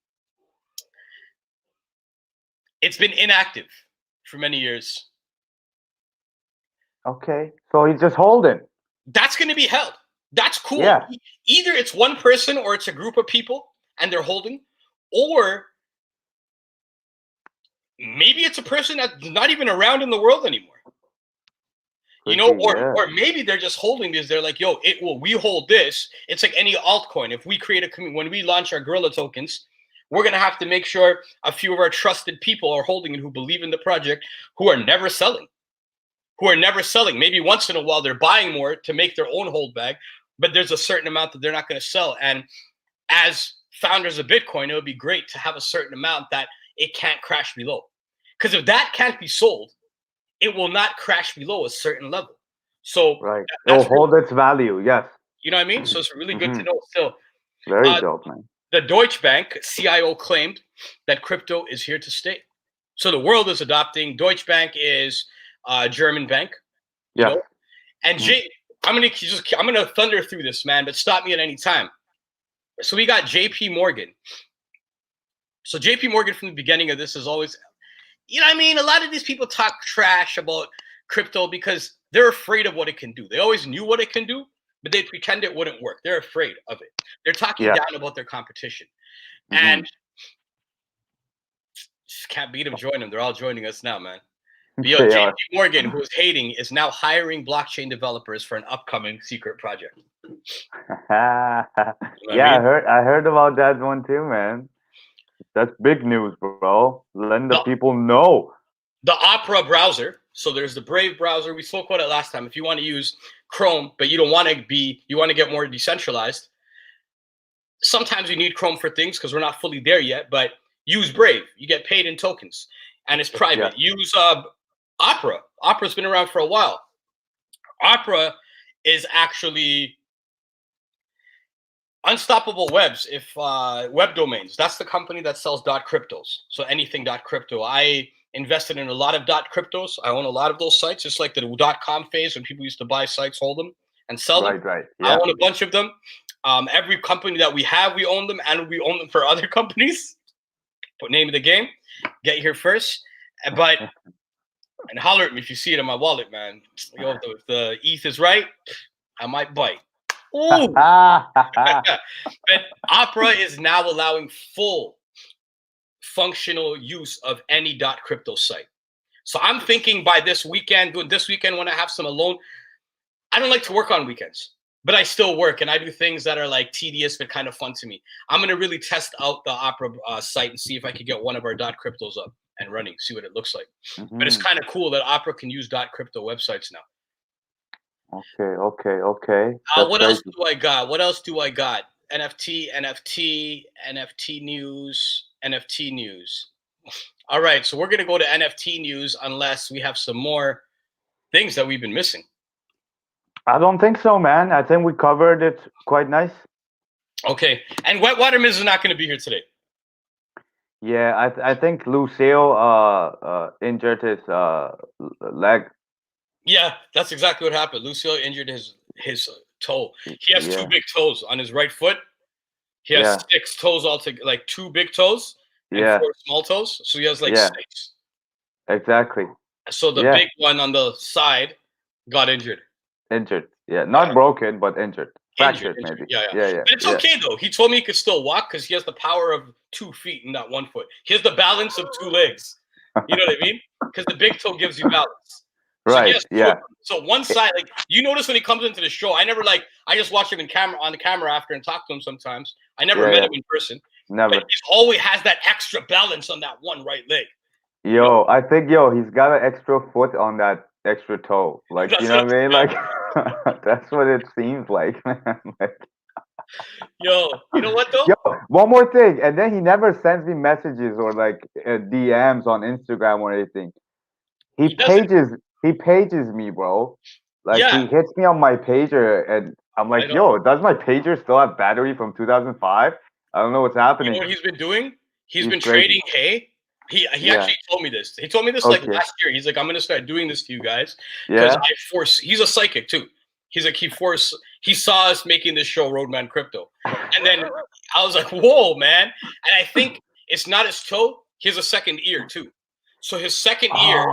It's been inactive for many years. Okay, so he's just holding. That's going to be held. That's cool. Yeah. Either it's one person or it's a group of people and they're holding, or maybe it's a person that's not even around in the world anymore. Or maybe they're just holding this. They're like, yo, we hold this. It's like any altcoin. If we create when we launch our Gorilla tokens, we're going to have to make sure a few of our trusted people are holding it who believe in the project, who are never selling. Maybe once in a while they're buying more to make their own hold bag, but there's a certain amount that they're not going to sell. And as founders of Bitcoin, it would be great to have a certain amount that it can't crash below. Because if that can't be sold, it will not crash below a certain level. So right, it will hold its value. Yes. You know what I mean? So it's really good to know still. Very dope, man. the Deutsche Bank CIO claimed that crypto is here to stay. So the world is adopting. Deutsche Bank is a German bank, you know. And I'm gonna thunder through this, man, but stop me at any time. So we got J.P. Morgan. So J.P. Morgan from the beginning of this is always, you know what I mean? A lot of these people talk trash about crypto because they're afraid of what it can do. They always knew what it can do, but they pretend it wouldn't work. They're afraid of it. They're talking down about their competition. And just can't beat them, join them. They're all joining us now, man. But yo, JP Morgan, who is hating, is now hiring blockchain developers for an upcoming secret project. I heard about that one too, man. That's big news, bro. Let the people know. The Opera browser. So there's the Brave browser. We spoke about it last time. If you want to use Chrome, but you don't want to you want to get more decentralized. Sometimes you need Chrome for things because we're not fully there yet, but use Brave. You get paid in tokens and it's private. Use Opera. Opera's been around for a while. Opera is actually Unstoppable Webs, if web domains. That's the company that sells .cryptos. So anything .crypto. I invested in a lot of .cryptos. I own a lot of those sites. It's like the .com phase when people used to buy sites, hold them, and sell them. Right. I own a bunch of them. Every company that we have, we own them, and we own them for other companies. Put name of the game. Get here first. But and holler at me if you see it in my wallet, man. Yo, if the ETH is right, I might bite. Ooh. But Opera is now allowing full functional use of any .crypto site. So I'm thinking by this weekend when I have some alone. I don't like to work on weekends, but I still work and I do things that are like tedious but kind of fun to me. I'm gonna really test out the Opera site and see if I could get one of our .cryptos up and running, see what it looks like. But it's kind of cool that Opera can use .crypto websites now. Okay. What else do I got? NFT news. All right, so we're gonna go to NFT news unless we have some more things that we've been missing. I don't think so, man. I think we covered it quite nice. Okay, and Wet Waterman is not going to be here today. Yeah, I think Lucille injured his leg. Yeah, that's exactly what happened. Lucille injured his toe. He has two big toes on his right foot. He has 6 toes altogether, like 2 big toes and 4 small toes. So he has like 6. Exactly. So the big one on the side got injured. Not broken, but injured. Fractured, maybe. Yeah. But it's okay though. He told me he could still walk because he has the power of 2 feet in that one foot. He has the balance of 2 legs. You know what I mean? Because the big toe gives you balance. Right. So one side, like you notice when he comes into the show, I just watch him on the camera after and talk to him sometimes. I never met him in person. Never. But he always has that extra balance on that one right leg. I think he's got an extra foot on that extra toe. Like, you know what I mean? Like that's what it seems like, man. Yo, you know what though? One more thing, and then he never sends me messages or like DMs on Instagram or anything. He pages me, bro. Like he hits me on my pager, and I'm like, does my pager still have battery from 2005? I don't know what's happening. You know what he's been doing? He's been trading hay. He actually told me this. He told me this like last year. He's like, I'm gonna start doing this to you guys because he's a psychic too. He's like he saw us making this show RoadmanCrypto. And then I was like, whoa, man. And I think it's not his toe, he has a second ear too. So his second ear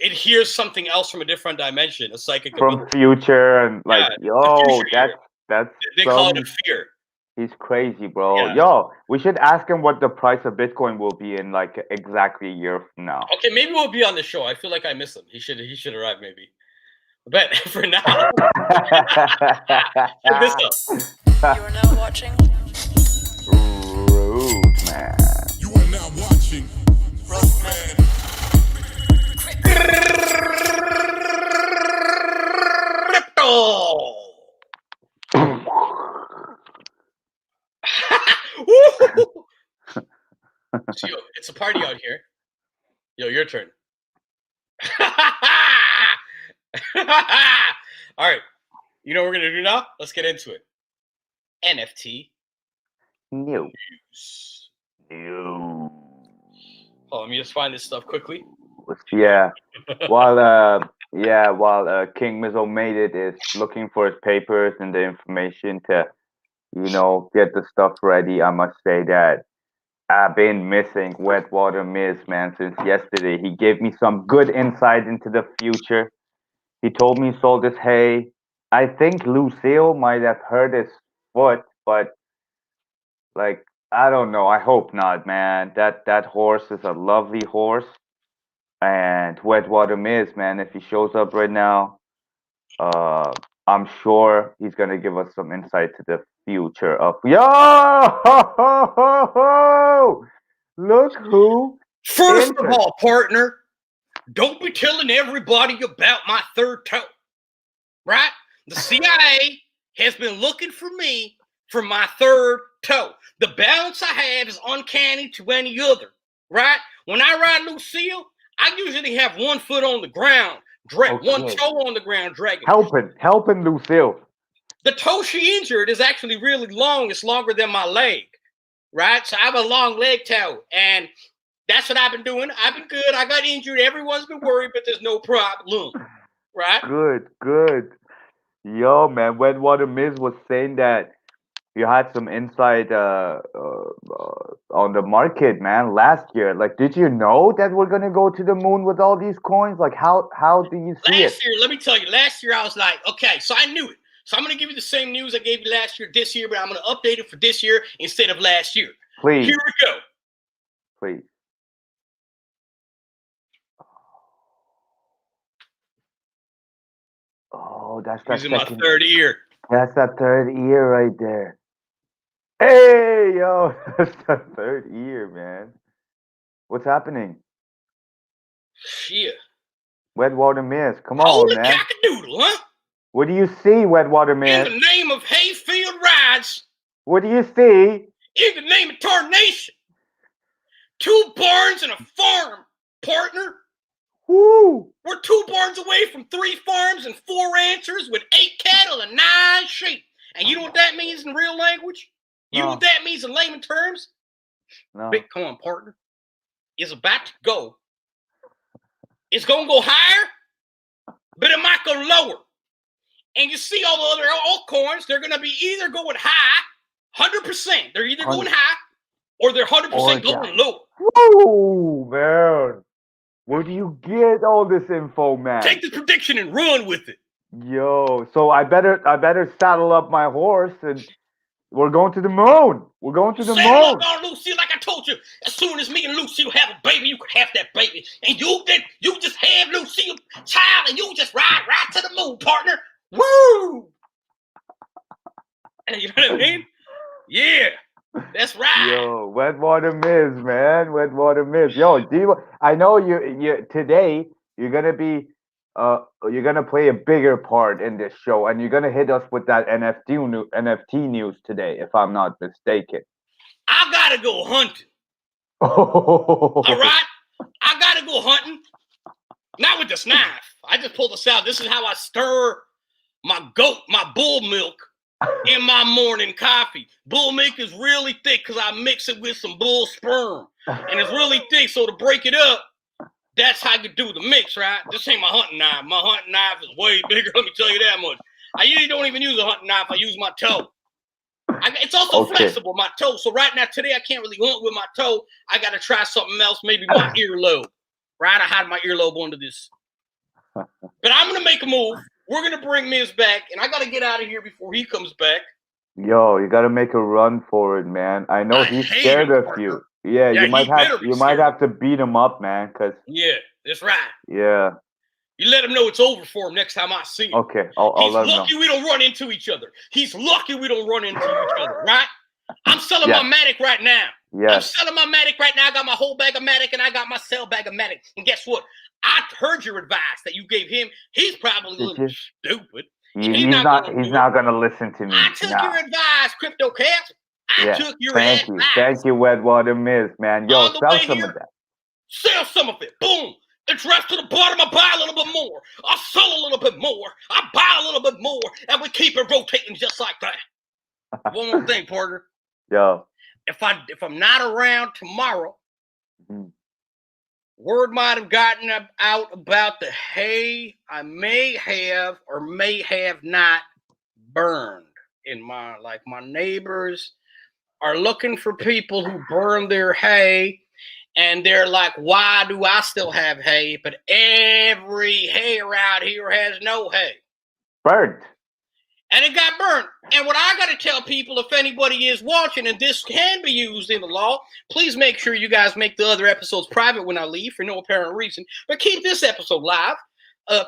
it hears something else from a different dimension, a psychic from ability. Future and like that's they call it a fear. He's crazy, bro. Yeah. We should ask him what the price of Bitcoin will be in like exactly a year from now. Okay, maybe we'll be on the show. I feel like I miss him. He should arrive maybe. But for now, check this out. You are now watching Roadman. You are now watching Roadman. Crypto. Yo, it's a party out here. Yo, your turn. All right. You know what we're going to do now? Let's get into it. NFT New. Oh, let me just find this stuff quickly. Yeah. While King Mizzo made it is looking for his papers and the information to, get the stuff ready. I must say that I've been missing Wet Water Miz, man, since yesterday. He gave me some good insight into the future. He told me he sold his hay. I think Lucille might have hurt his foot, but like I don't know. I hope not, man. That horse is a lovely horse. And Wetwater Miz, man, if he shows up right now, uh, I'm sure he's gonna give us some insight to the future of Look who First of entered. all, partner, don't be telling everybody about my third toe, right? The CIA has been looking for me for my third toe. The balance I have is uncanny to any other, right? When I ride Lucille, I usually have 1 foot on the ground, one toe on the ground, dragging. Helping Lucille. The toe she injured is actually really long. It's longer than my leg, right? So I have a long leg toe, and that's what I've been doing. I've been good. I got injured. Everyone's been worried, but there's no problem, right? Good. Yo, man, Wetwater Miz was saying that you had some insight on the market, man, last year. Like, did you know that we're gonna go to the moon with all these coins? Like, how do you see Last year, let me tell you, last year I was like, okay, so I knew it. So I'm going to give you the same news I gave you last year, this year, but I'm going to update it for this year instead of last year. Please. Here we go. Please. Oh, that's that Using my third ear. That's that third ear right there. Hey, yo, that's the third ear, man. What's happening? Shit. Wetwater Miz, come on, Holy man. cock-a-doodle, huh? What do you see, Wetwater Miz? In the name of Hayfield Rides. What do you see? In the name of tarnation. 2 barns and a farm, partner. Woo! We're 2 barns away from 3 farms and 4 ranchers with 8 cattle and 9 sheep. And you know what that means in real language? You know what that means in layman terms? No. Bitcoin, partner, is about to go. It's going to go higher, but it might go lower. And you see all the other altcoins, they're going to be either going high, 100%. They're either going high or they're 100% going low. Whoa, man. Where do you get all this info, man? Take the prediction and run with it. Yo, so I better saddle up my horse and we're going to the moon. We're going to the moon. Saddle up on Lucille, like I told you. As soon as me and Lucille have a baby, you can have that baby. And you just have Lucille child and you just ride right to the moon, partner. Woo! And you know what I mean? Yeah. That's right. Yo, Wetwater Miz, man. Wetwater Miz. Yo, I know you today you're gonna play a bigger part in this show, and you're gonna hit us with that NFT news today, if I'm not mistaken. I gotta go hunting. All right? I gotta go hunting. Not with this knife. I just pulled this out. This is how I stir my bull milk in my morning coffee. Bull milk is really thick because I mix it with some bull sperm. And it's really thick, so to break it up, that's how you do the mix, right? This ain't my hunting knife. My hunting knife is way bigger, let me tell you that much. I usually don't even use a hunting knife. I use my toe. It's also flexible, my toe. So right now, today, I can't really hunt with my toe. I got to try something else, maybe my earlobe. Right? I hide my earlobe under this. But I'm going to make a move. We're going to bring Miz back, and I got to get out of here before he comes back. Yo, you got to make a run for it, man. I know he's scared of you. Yeah, you might have to beat him up, man. Yeah, that's right. Yeah. You let him know it's over for him next time I see him. Okay, I'll let him know. He's lucky we don't run into each other. He's lucky we don't run into each other, right? I'm selling my Matic right now. Yeah. I'm selling my Matic right now. I got my whole bag of Matic and I got my sell bag of Matic. And guess what? I heard your advice that you gave him. He's probably a little stupid. He's not going to listen to me. I took your advice, Crypto Cat. I took your advice. Thank you, Wetwater Miz, man. Yo, sell some of that. Sell some of it. Boom. It drops to the bottom. I buy a little bit more. I sell a little bit more. I buy a little bit more. And we keep it rotating just like that. One more thing, partner. Yo. if I'm not around tomorrow, Mhm. word might have gotten out about the hay I may have or may have not burned in my neighbors are looking for people who burn their hay, and they're like, why do I still have hay? But every hay around here has no hay. Burnt. And it got burnt. And what I got to tell people, if anybody is watching, and this can be used in the law, please make sure you guys make the other episodes private when I leave for no apparent reason. But keep this episode live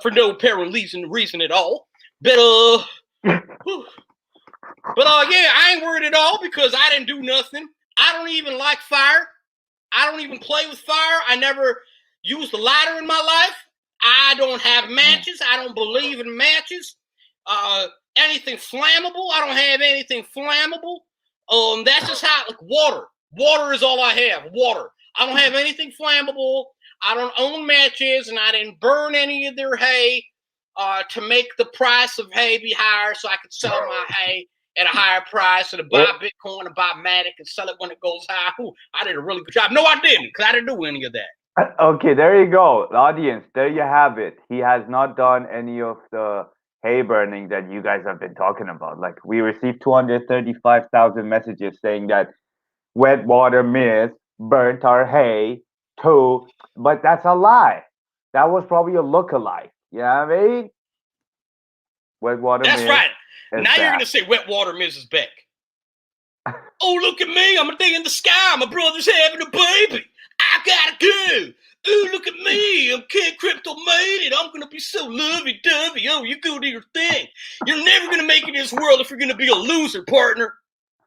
for no apparent reason at all. But yeah, I ain't worried at all because I didn't do nothing. I don't even like fire. I don't even play with fire. I never used a lighter in my life. I don't have matches. I don't believe in matches. Anything flammable. I don't have anything flammable. That's just how, like, water. Water is all I have. Water. I don't have anything flammable. I don't own matches, and I didn't burn any of their hay to make the price of hay be higher so I could sell my hay at a higher price and to buy Bitcoin and buy Matic and sell it when it goes high. Ooh, I did a really good job. No, I didn't, because I didn't do any of that. Okay, there you go. The audience, there you have it. He has not done any of the hay burning that you guys have been talking about. Like, we received 235,000 messages saying that wet water mist burnt our hay too, but that's a lie. That was probably a lookalike. You know what I mean? Wet water That's mist. right. is Now you're bad. going to say wet water Mrs. Beck. Oh, look at me. I'm a day in the sky. My brother's having a baby. I gotta go. Oh, look at me. I'm King Crypto made it. I'm going to be so lovey-dovey. Oh, you go do your thing. You're never going to make it in this world if you're going to be a loser, partner.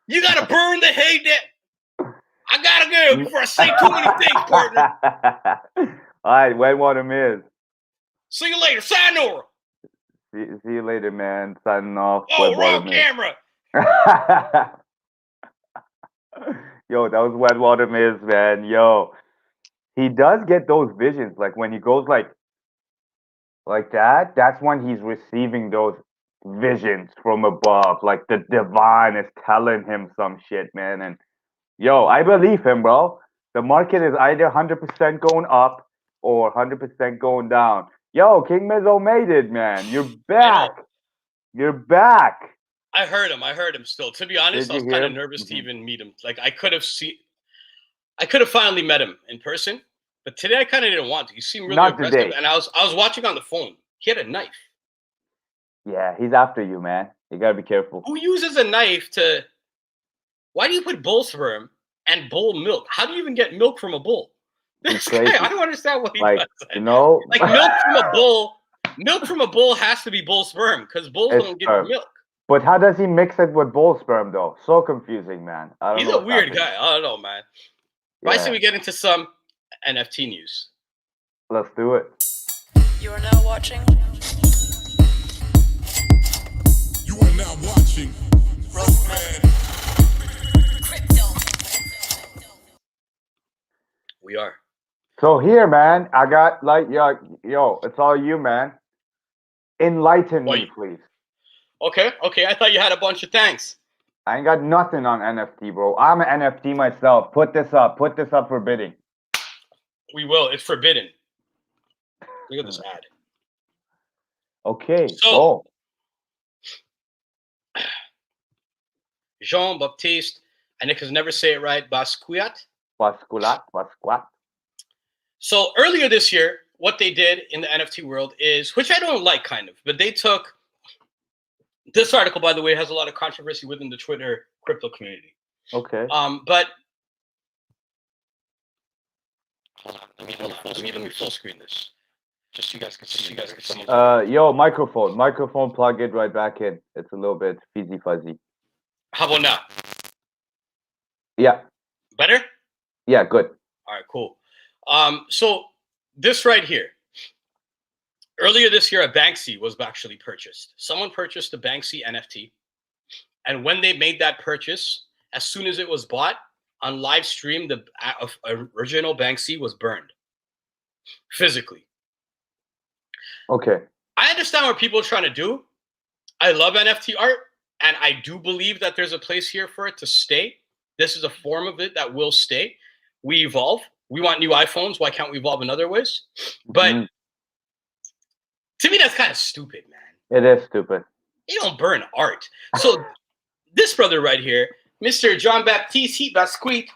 You got to burn the hay down. I got to go before I say too many things, partner. All right, wet water mist. See you later. Sayonara. See you later, man. Signing off. Oh, Wet water wrong mist. camera. Yo, that was wet water mist, man. Yo, he does get those visions. Like, when he goes like that, that's when he's receiving those visions from above. Like, the divine is telling him some shit, man. And yo, I believe him, bro. The market is either 100% going up or 100% going down. Yo, King Mizzo made it, man. You're back. You're back. I heard him still. To be honest, Did I you was hear kind of him? nervous to Mhm. even meet him. Like, I could have finally met him in person, but today I kind of didn't want to. He seemed really Not aggressive, today. and I was watching on the phone. He had a knife. Yeah, he's after you, man. You gotta be careful. Who uses a knife to? Why do you put bull sperm and bull milk? How do you even get milk from a bull? He's This guy, crazy. I don't understand what he Like, does. you know, Like, milk from a bull. Milk from a bull has to be bull sperm because bulls it's don't give sperm. milk. But how does he mix it with bull sperm, though? So confusing, man. I don't He's know a what's weird happening. guy. I don't know, man. Why say Yeah, we get into some NFT news? let's do it. You are now watching You are now watching Roadman. We are. So here, man, I got like, yo, it's all you, man. Enlighten Well, me, please. Okay. I thought you had a bunch of thanks. I ain't got nothing on NFT, bro. I'm an NFT myself. Put this up for bidding. We will. It's forbidden. Look at this ad. Okay, So, Jean-Baptiste, and I can never say it right, Basquiat. Basquiat. So earlier this year, what they did in the NFT world is, which I don't like kind of, but they took, this article, by the way, has a lot of controversy within the Twitter crypto community. Okay. But hold on, let me full screen this. Just so you guys can see. Yo, microphone, plug it right back in. It's a little bit fuzzy. How about now? Yeah. Better? Yeah, good. All right, cool. So this right here. Earlier this year, a Banksy was actually purchased. Someone purchased a Banksy NFT. And when they made that purchase, as soon as it was bought, on live stream, the original Banksy was burned. Physically. Okay. I understand what people are trying to do. I love NFT art. And I do believe that there's a place here for it to stay. This is a form of it that will stay. We evolve. We want new iPhones. Why can't we evolve in other ways? But to me, that's kind of stupid, man. It is stupid. You don't burn art. So this brother right here, Mr. John Baptiste Heat Basquiat,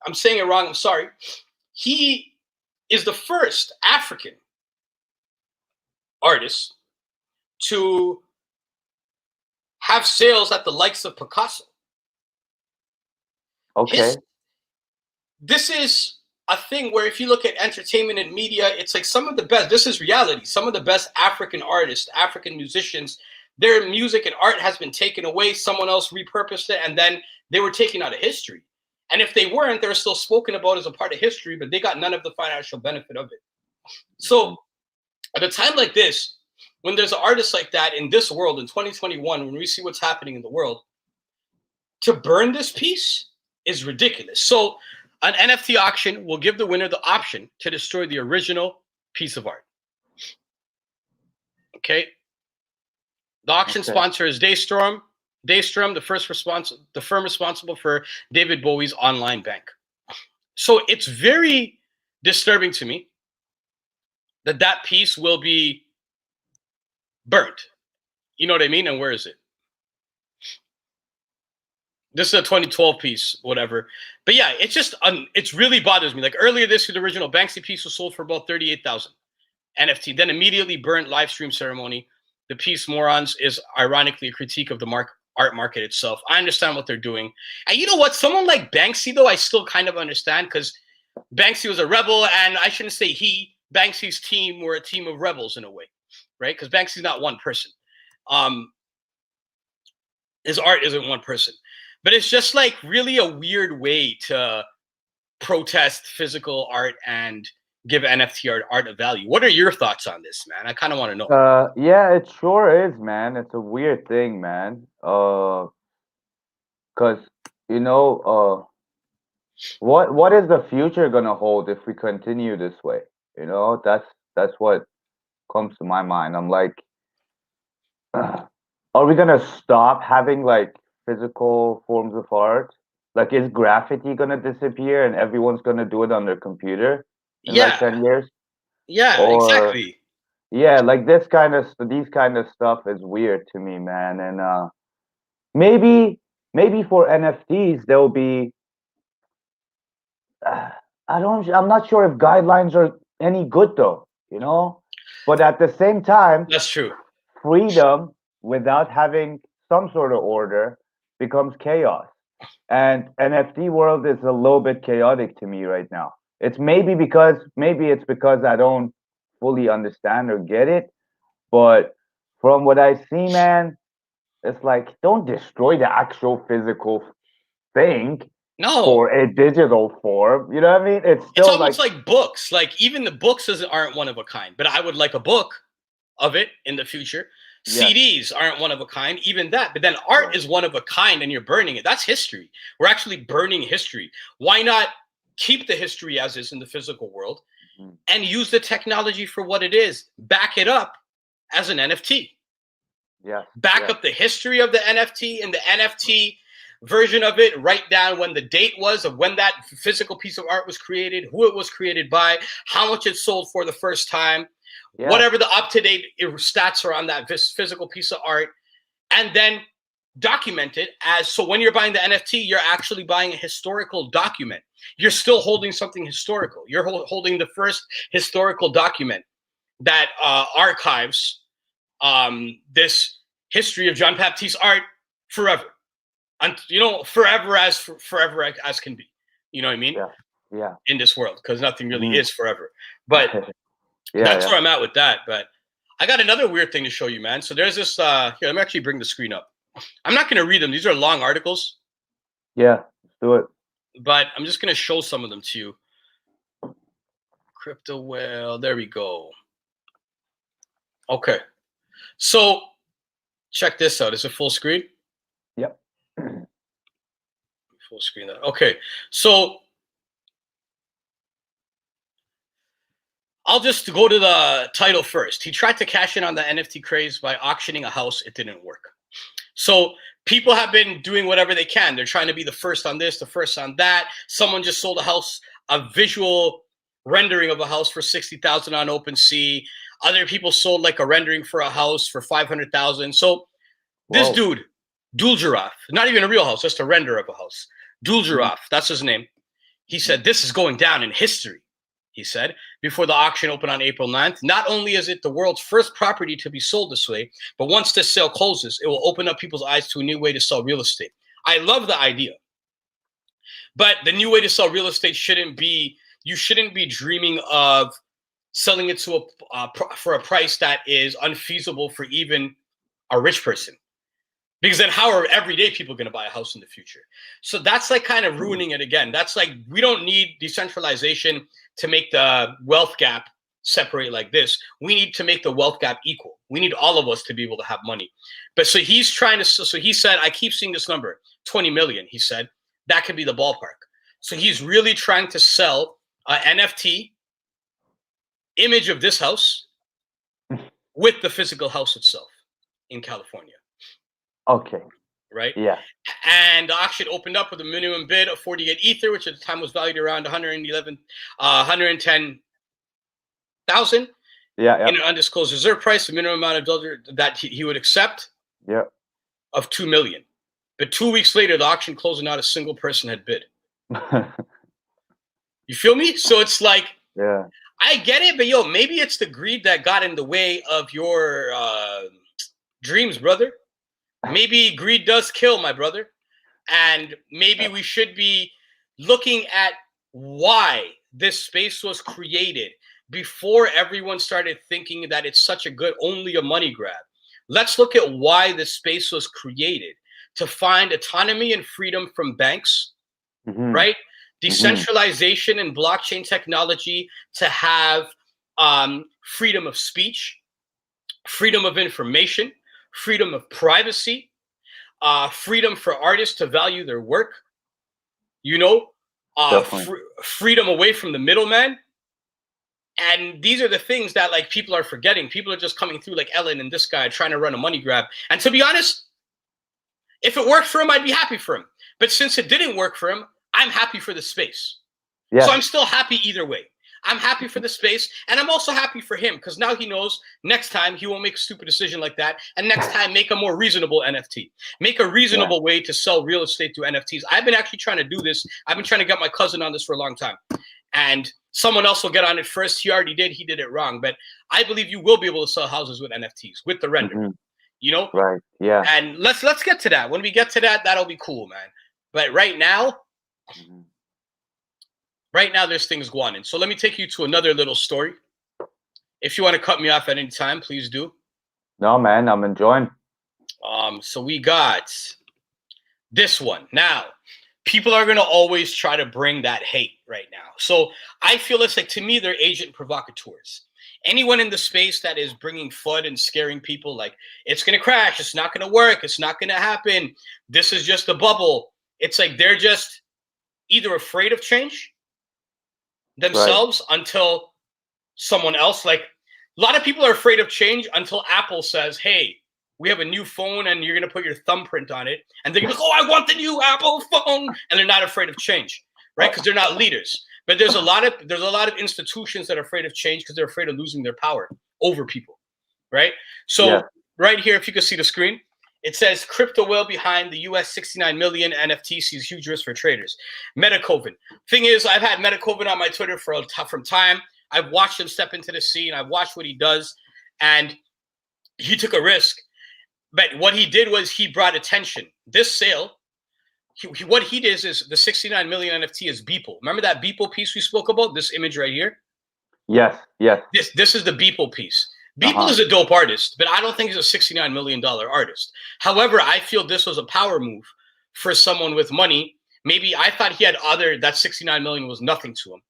I'm saying it wrong, I'm sorry. He is the first African artist to have sales at the likes of Picasso. Okay. This is a thing where if you look at entertainment and media, it's like some of the best, this is reality, some of the best African artists, African musicians, their music and art has been taken away, someone else repurposed it, and then they were taken out of history. And if they weren't, they're still spoken about as a part of history, but they got none of the financial benefit of it. So at a time like this, when there's an artist like that in this world, in 2021, when we see what's happening in the world, to burn this piece is ridiculous. So an NFT auction will give the winner the option to destroy the original piece of art. Okay. The auction sponsor is Daystrom. Daystrom, the firm responsible for David Bowie's online bank. So it's very disturbing to me that that piece will be burnt. You know what I mean? And where is it? This is a 2012 piece, whatever. But yeah, it's just, it's really bothers me. Like earlier this year, the original Banksy piece was sold for about 38,000 NFT, then immediately burnt live stream ceremony. The piece Morons is ironically a critique of the art market itself. I understand what they're doing. And you know what? Someone like Banksy, though, I still kind of understand because Banksy was a rebel, and I shouldn't say he, Banksy's team were a team of rebels in a way, right? Because Banksy's not one person. His art isn't one person. But it's just like really a weird way to protest physical art and give NFT art a value. What are your thoughts on this, man? I kind of want to know. Yeah, it sure is, man. It's a weird thing, man. Cause you know, what is the future gonna hold if we continue this way? You know, that's what comes to my mind. I'm like, are we gonna stop having like physical forms of art? Like, is graffiti gonna disappear and everyone's gonna do it on their computer in like 10 years? Yeah, Or exactly. yeah, like these kind of stuff is weird to me, man. And maybe for NFTs there'll be I'm not sure if guidelines are any good though, you know? But at the same time, That's true. freedom without having some sort of order becomes chaos. And NFT world is a little bit chaotic to me right now. It's maybe it's because I don't fully understand or get it, but from what I see, man, it's like don't destroy the actual physical thing No. for a digital form. You know what I mean? It's still almost like books. Like even the books aren't one of a kind, but I would like a book of it in the future. Yeah. CDs aren't one of a kind, even that. But then art is one of a kind and you're burning it. That's history. We're actually burning history. Why not keep the history as is in the physical world and use the technology for what it is? Back it up as an NFT. Yeah. Back up the history of the NFT and the NFT version of it, write down when the date was of when that physical piece of art was created, who it was created by, how much it sold for the first time, whatever the up-to-date stats are on that physical piece of art, and then document it as, so when you're buying the NFT, you're actually buying a historical document. You're still holding something historical. You're holding the first historical document that archives this history of John Baptiste art forever. And you know, forever as can be. You know what I mean? Yeah. In this world, because nothing really is forever. But that's where I'm at with that. But I got another weird thing to show you, man. So there's this. Here, let me actually bring the screen up. I'm not going to read them. These are long articles. Yeah, let's do it. But I'm just going to show some of them to you. Crypto whale. There we go. Okay. So check this out. Is it full screen? Yep. Full screen. Okay. So I'll just go to the title first. He tried to cash in on the NFT craze by auctioning a house. It didn't work. So People have been doing whatever they can. They're trying to be the first on this, the first on that. Someone just sold a visual rendering of a house for 60,000 on OpenSea. Other people sold like a rendering for a house for 500,000. So this dude, Dual Giraffe, not even a real house, just a render of a house. Dual Giraffe, that's his name. He said, this is going down in history, he said, before the auction opened on April 9th. Not only is it the world's first property to be sold this way, but once this sale closes, it will open up people's eyes to a new way to sell real estate. I love the idea. But the new way to sell real estate shouldn't be, you shouldn't be dreaming of selling it to for a price that is unfeasible for even a rich person. Because then how are everyday people going to buy a house in the future? So that's like kind of ruining it again. That's like, we don't need decentralization to make the wealth gap separate like this. We need to make the wealth gap equal. We need all of us to be able to have money. But so he's trying to, so he said, I keep seeing this number, 20 million. He said, that could be the ballpark. So he's really trying to sell an NFT image of this house with the physical house itself in California. Okay. Right? Yeah. And the auction opened up with a minimum bid of 48 Ether, which at the time was valued around 110,000. Yeah. In an undisclosed reserve price, the minimum amount of dollar that he would accept of 2 million. But 2 weeks later, the auction closed and not a single person had bid. You feel me? So it's like, yeah, I get it, but yo, maybe it's the greed that got in the way of your dreams, brother. Maybe greed does kill, my brother. And maybe we should be looking at why this space was created before everyone started thinking that it's such a good, only a money grab. Let's look at why this space was created, to find autonomy and freedom from banks, right? Decentralization and blockchain technology, to have freedom of speech, freedom of information, freedom of privacy, freedom for artists to value their work, you know, freedom away from the middleman. And these are the things that like people are forgetting. People are just coming through like Ellen and this guy trying to run a money grab. And to be honest, if it worked for him, I'd be happy for him. But since it didn't work for him, I'm happy for the space. So I'm still happy either way. I'm happy for the space, and I'm also happy for him because now he knows next time he won't make a stupid decision like that, and next time make a more reasonable NFT. Make a reasonable way to sell real estate through NFTs. I've been actually trying to do this. I've been trying to get my cousin on this for a long time, and someone else will get on it first. He already did. He did it wrong, but I believe you will be able to sell houses with NFTs, with the render. You know? Right. Yeah. And let's get to that. When we get to that, that'll be cool, man. But right now, there's things going on. So let me take you to another little story. If you want to cut me off at any time, please do. No, man, I'm enjoying. So we got this one. Now, people are going to always try to bring that hate right now. So I feel it's like, to me, they're agent provocateurs. Anyone in the space that is bringing FUD and scaring people like, it's going to crash, it's not going to work, it's not going to happen, this is just a bubble. It's like they're just either afraid of change themselves until someone else, like a lot of people are afraid of change until Apple says, hey, we have a new phone and you're going to put your thumbprint on it. And they're going to go, oh, I want the new Apple phone. And they're not afraid of change, right? Because they're not leaders. But there's a lot of institutions that are afraid of change because they're afraid of losing their power over people, right? So right here, if you can see the screen, it says crypto whale behind the US 69 million NFT sees huge risk for traders. Metacoven. Thing is, I've had Metacoven on my Twitter from time. I've watched him step into the scene. I've watched what he does, and he took a risk. But what he did was he brought attention. This sale, what he did is the 69 million NFT is Beeple. Remember that Beeple piece we spoke about? This image right here? Yes. This is the Beeple piece. Beeple is a dope artist, but I don't think he's a $69 million artist. However, I feel this was a power move for someone with money. Maybe I thought he had that 69 million was nothing to him.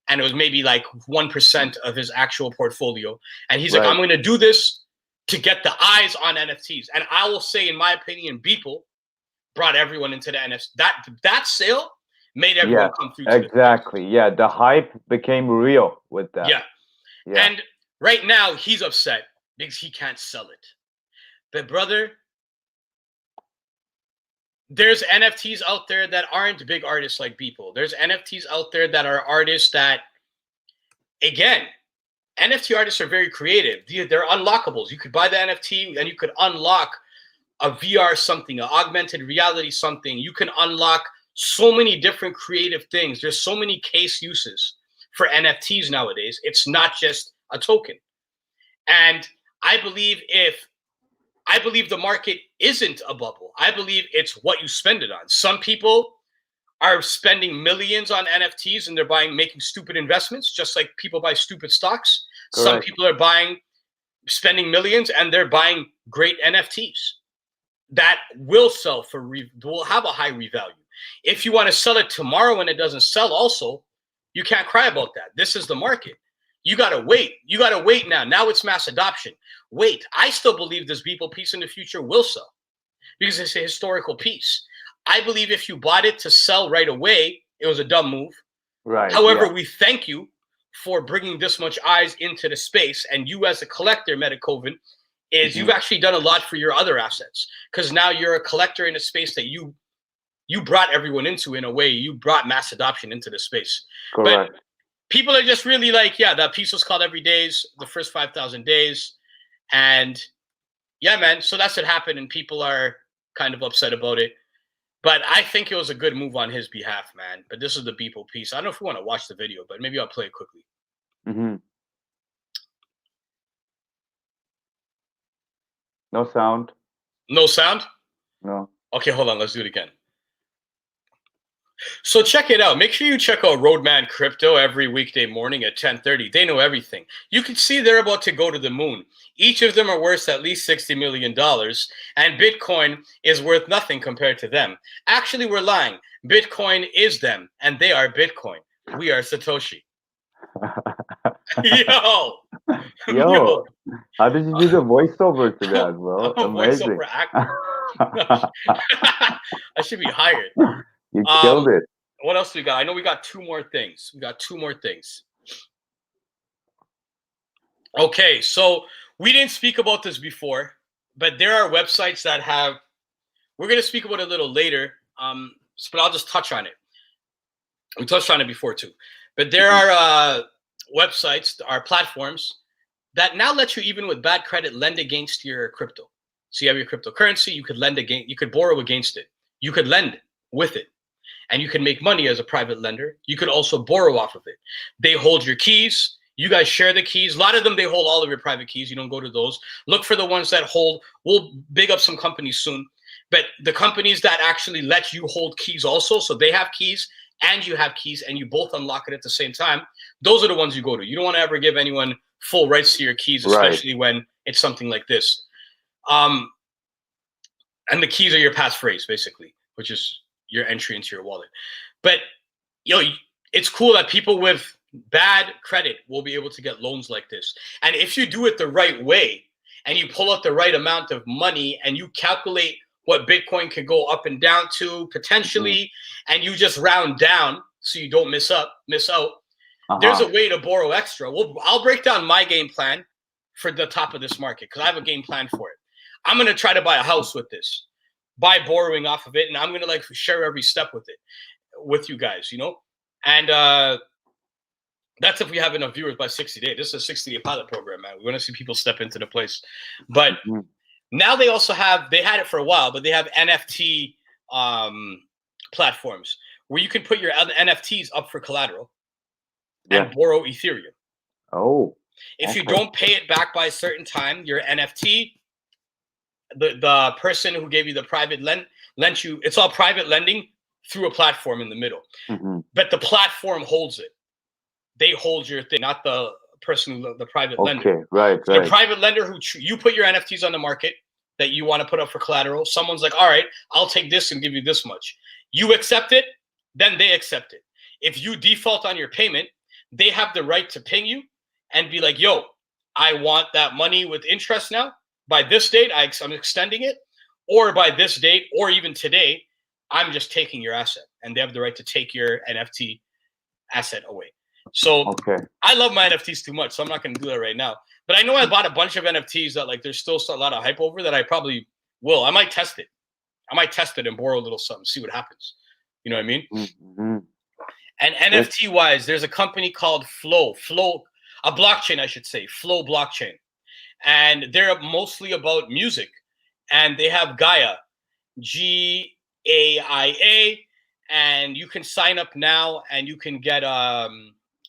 And it was maybe like 1% of his actual portfolio. And he's like, I'm going to do this to get the eyes on NFTs. And I will say, in my opinion, Beeple brought everyone into the NFT. That sale made everyone come through. Exactly. Yeah. The hype became real with that. Yeah. And right now he's upset because he can't sell it. But brother, there's NFTs out there that aren't big artists like people. There's NFTs out there that are artists that, again, NFT artists are very creative. They're unlockables. You could buy the NFT and you could unlock a VR something, an augmented reality something. You can unlock so many different creative things. There's so many case uses for NFTs nowadays. It's not just a token. And I believe the market isn't a bubble. I believe it's what you spend it on. Some people are spending millions on NFTs and they're making stupid investments, just like people buy stupid stocks. Correct. Some people are spending millions and they're buying great NFTs that will sell will have a high revalue. If you want to sell it tomorrow and it doesn't sell also, you can't cry about that. This is the market. You got to wait. You got to wait now. Now it's mass adoption. Wait, I still believe this Beeple piece in the future will sell because it's a historical piece. I believe if you bought it to sell right away, it was a dumb move. Right. However, we thank you for bringing this much eyes into the space. And you as a collector, Metacoven, you've actually done a lot for your other assets because now you're a collector in a space that you brought everyone into. In a way, you brought mass adoption into the space. Correct. But people are just really like, yeah, that piece was called Every Days, the first 5,000 days. And yeah, man, so that's what happened. And people are kind of upset about it. But I think it was a good move on his behalf, man. But this is the Beeple piece. I don't know if you want to watch the video, but maybe I'll play it quickly. No sound. No sound? No. Okay, hold on. Let's do it again. So check it out. Make sure you check out RoadmanCrypto every weekday morning at 10:30. They know everything. You can see they're about to go to the moon. Each of them are worth at least $60 million, and Bitcoin is worth nothing compared to them. Actually, we're lying. Bitcoin is them, and they are Bitcoin. We are Satoshi. Yo. Yo. How did you do the voiceover to that, bro? Amazing. Voiceover actor. I should be hired. You killed it. What else we got? I know we got two more things. Okay, so we didn't speak about this before, but there are websites that have. We're going to speak about it a little later, but I'll just touch on it. We touched on it before too, but there are websites, are platforms that now let you, even with bad credit, lend against your crypto. So you have your cryptocurrency, you could lend against, you could borrow against it, you could lend with it. And you can make money as a private lender. You could also borrow off of it. They hold your keys. You guys share the keys. A lot of them, they hold all of your private keys. You don't go to those. Look for the ones that hold. We'll big up some companies soon. But the companies that actually let you hold keys also, so they have keys and you have keys and you both unlock it at the same time, those are the ones you go to. You don't want to ever give anyone full rights to your keys, especially when it's something like this. And the keys are your passphrase, basically, which is your entry into your wallet. But it's cool that people with bad credit will be able to get loans like this. And if you do it the right way and you pull out the right amount of money and you calculate what Bitcoin could go up and down to potentially, and you just round down so you don't miss out, there's a way to borrow extra. I'll break down my game plan for the top of this market because I have a game plan for it. I'm going to try to buy a house with this, by borrowing off of it, and I'm gonna like share every step with it, with you guys, and that's if we have enough viewers by 60 days. This is a 60-day pilot program, man. We want to see people step into the place, but now they also have. They had it for a while, but they have NFT platforms where you can put your NFTs up for collateral and borrow Ethereum. Oh, if you don't pay it back by a certain time, your NFT. The person who gave you the private lent you, it's all private lending through a platform in the middle. But the platform holds it. They hold your thing, not the person, the private lender. Right. The private lender who you put your NFTs on the market that you want to put up for collateral. Someone's like, all right, I'll take this and give you this much. You accept it, then they accept it. If you default on your payment, they have the right to ping you and be like, yo, I want that money with interest now. By this date, I'm extending it, or by this date, or even today, I'm just taking your asset, and they have the right to take your NFT asset away. So I love my NFTs too much, so I'm not going to do that right now. But I know I bought a bunch of NFTs that there's still a lot of hype over that I probably will. I might test it. I might test it and borrow a little something, see what happens. You know what I mean? Mm-hmm. And NFT wise, there's a company called Flow, a blockchain, I should say, Flow blockchain. And they're mostly about music. And they have Gaia, GAIA, and you can sign up now and you can get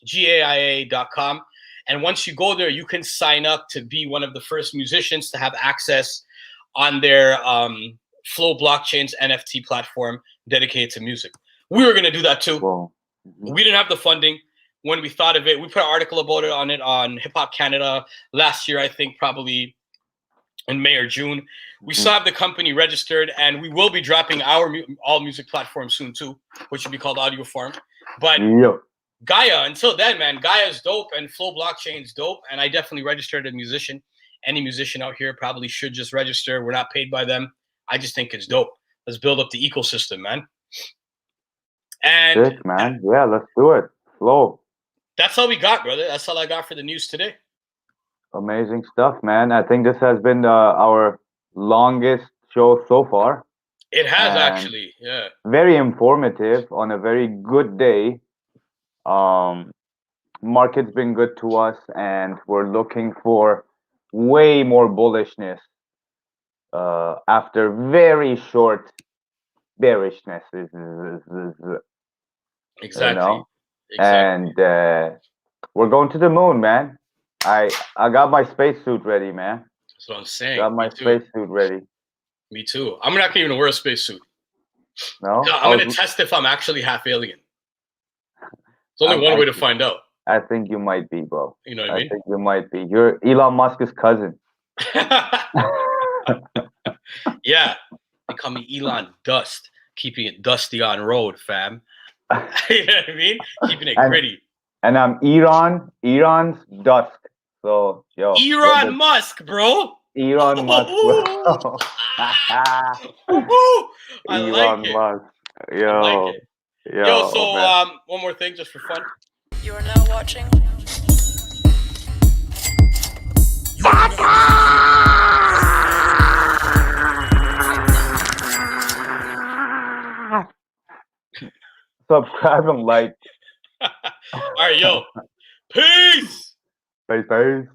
GAIA.com. And once you go there, you can sign up to be one of the first musicians to have access on their Flow blockchain's NFT platform dedicated to music. We were going to do that too. Well, mm-hmm. We didn't have the funding when we thought of it. We put an article about it on Hip Hop Canada last year, I think probably in May or June. We still have the company registered, and we will be dropping our all music platforms soon too, which will be called Audio Farm. But Gaia, until then, man, Gaia is dope, and Flow blockchain is dope, and I definitely registered as a musician. Any musician out here probably should just register. We're not paid by them. I just think it's dope. Let's build up the ecosystem, man. And sick, man. Yeah, let's do it. Flow. That's all we got, brother. That's all I got for the news today. Amazing stuff, man. I think this has been our longest show so far. It has And actually, yeah. very informative on a very good day. Market's been good to us, and we're looking for way more bullishness after very short bearishness. Exactly. You know? Exactly. And we're going to the moon, man. I got my spacesuit ready, man. That's what I'm saying. Got my spacesuit ready. Me too. I'm not gonna even wear a spacesuit. No, I'm gonna test if I'm actually half alien. There's only one way to find out. I think you might be, bro. You know what I mean? I think you might be. You're Elon Musk's cousin. Yeah, they call me Elon Dust, keeping it dusty on road, fam. You know what I mean? Keeping it gritty. And I'm Elon's Dusk. So, yo. Elon Musk, bro. Elon Musk, bro. I Elon like it. Musk. Yo. I like it. Yo, so man. one more thing just for fun. You are now watching Subscribe and like. All right, yo. Peace. Peace.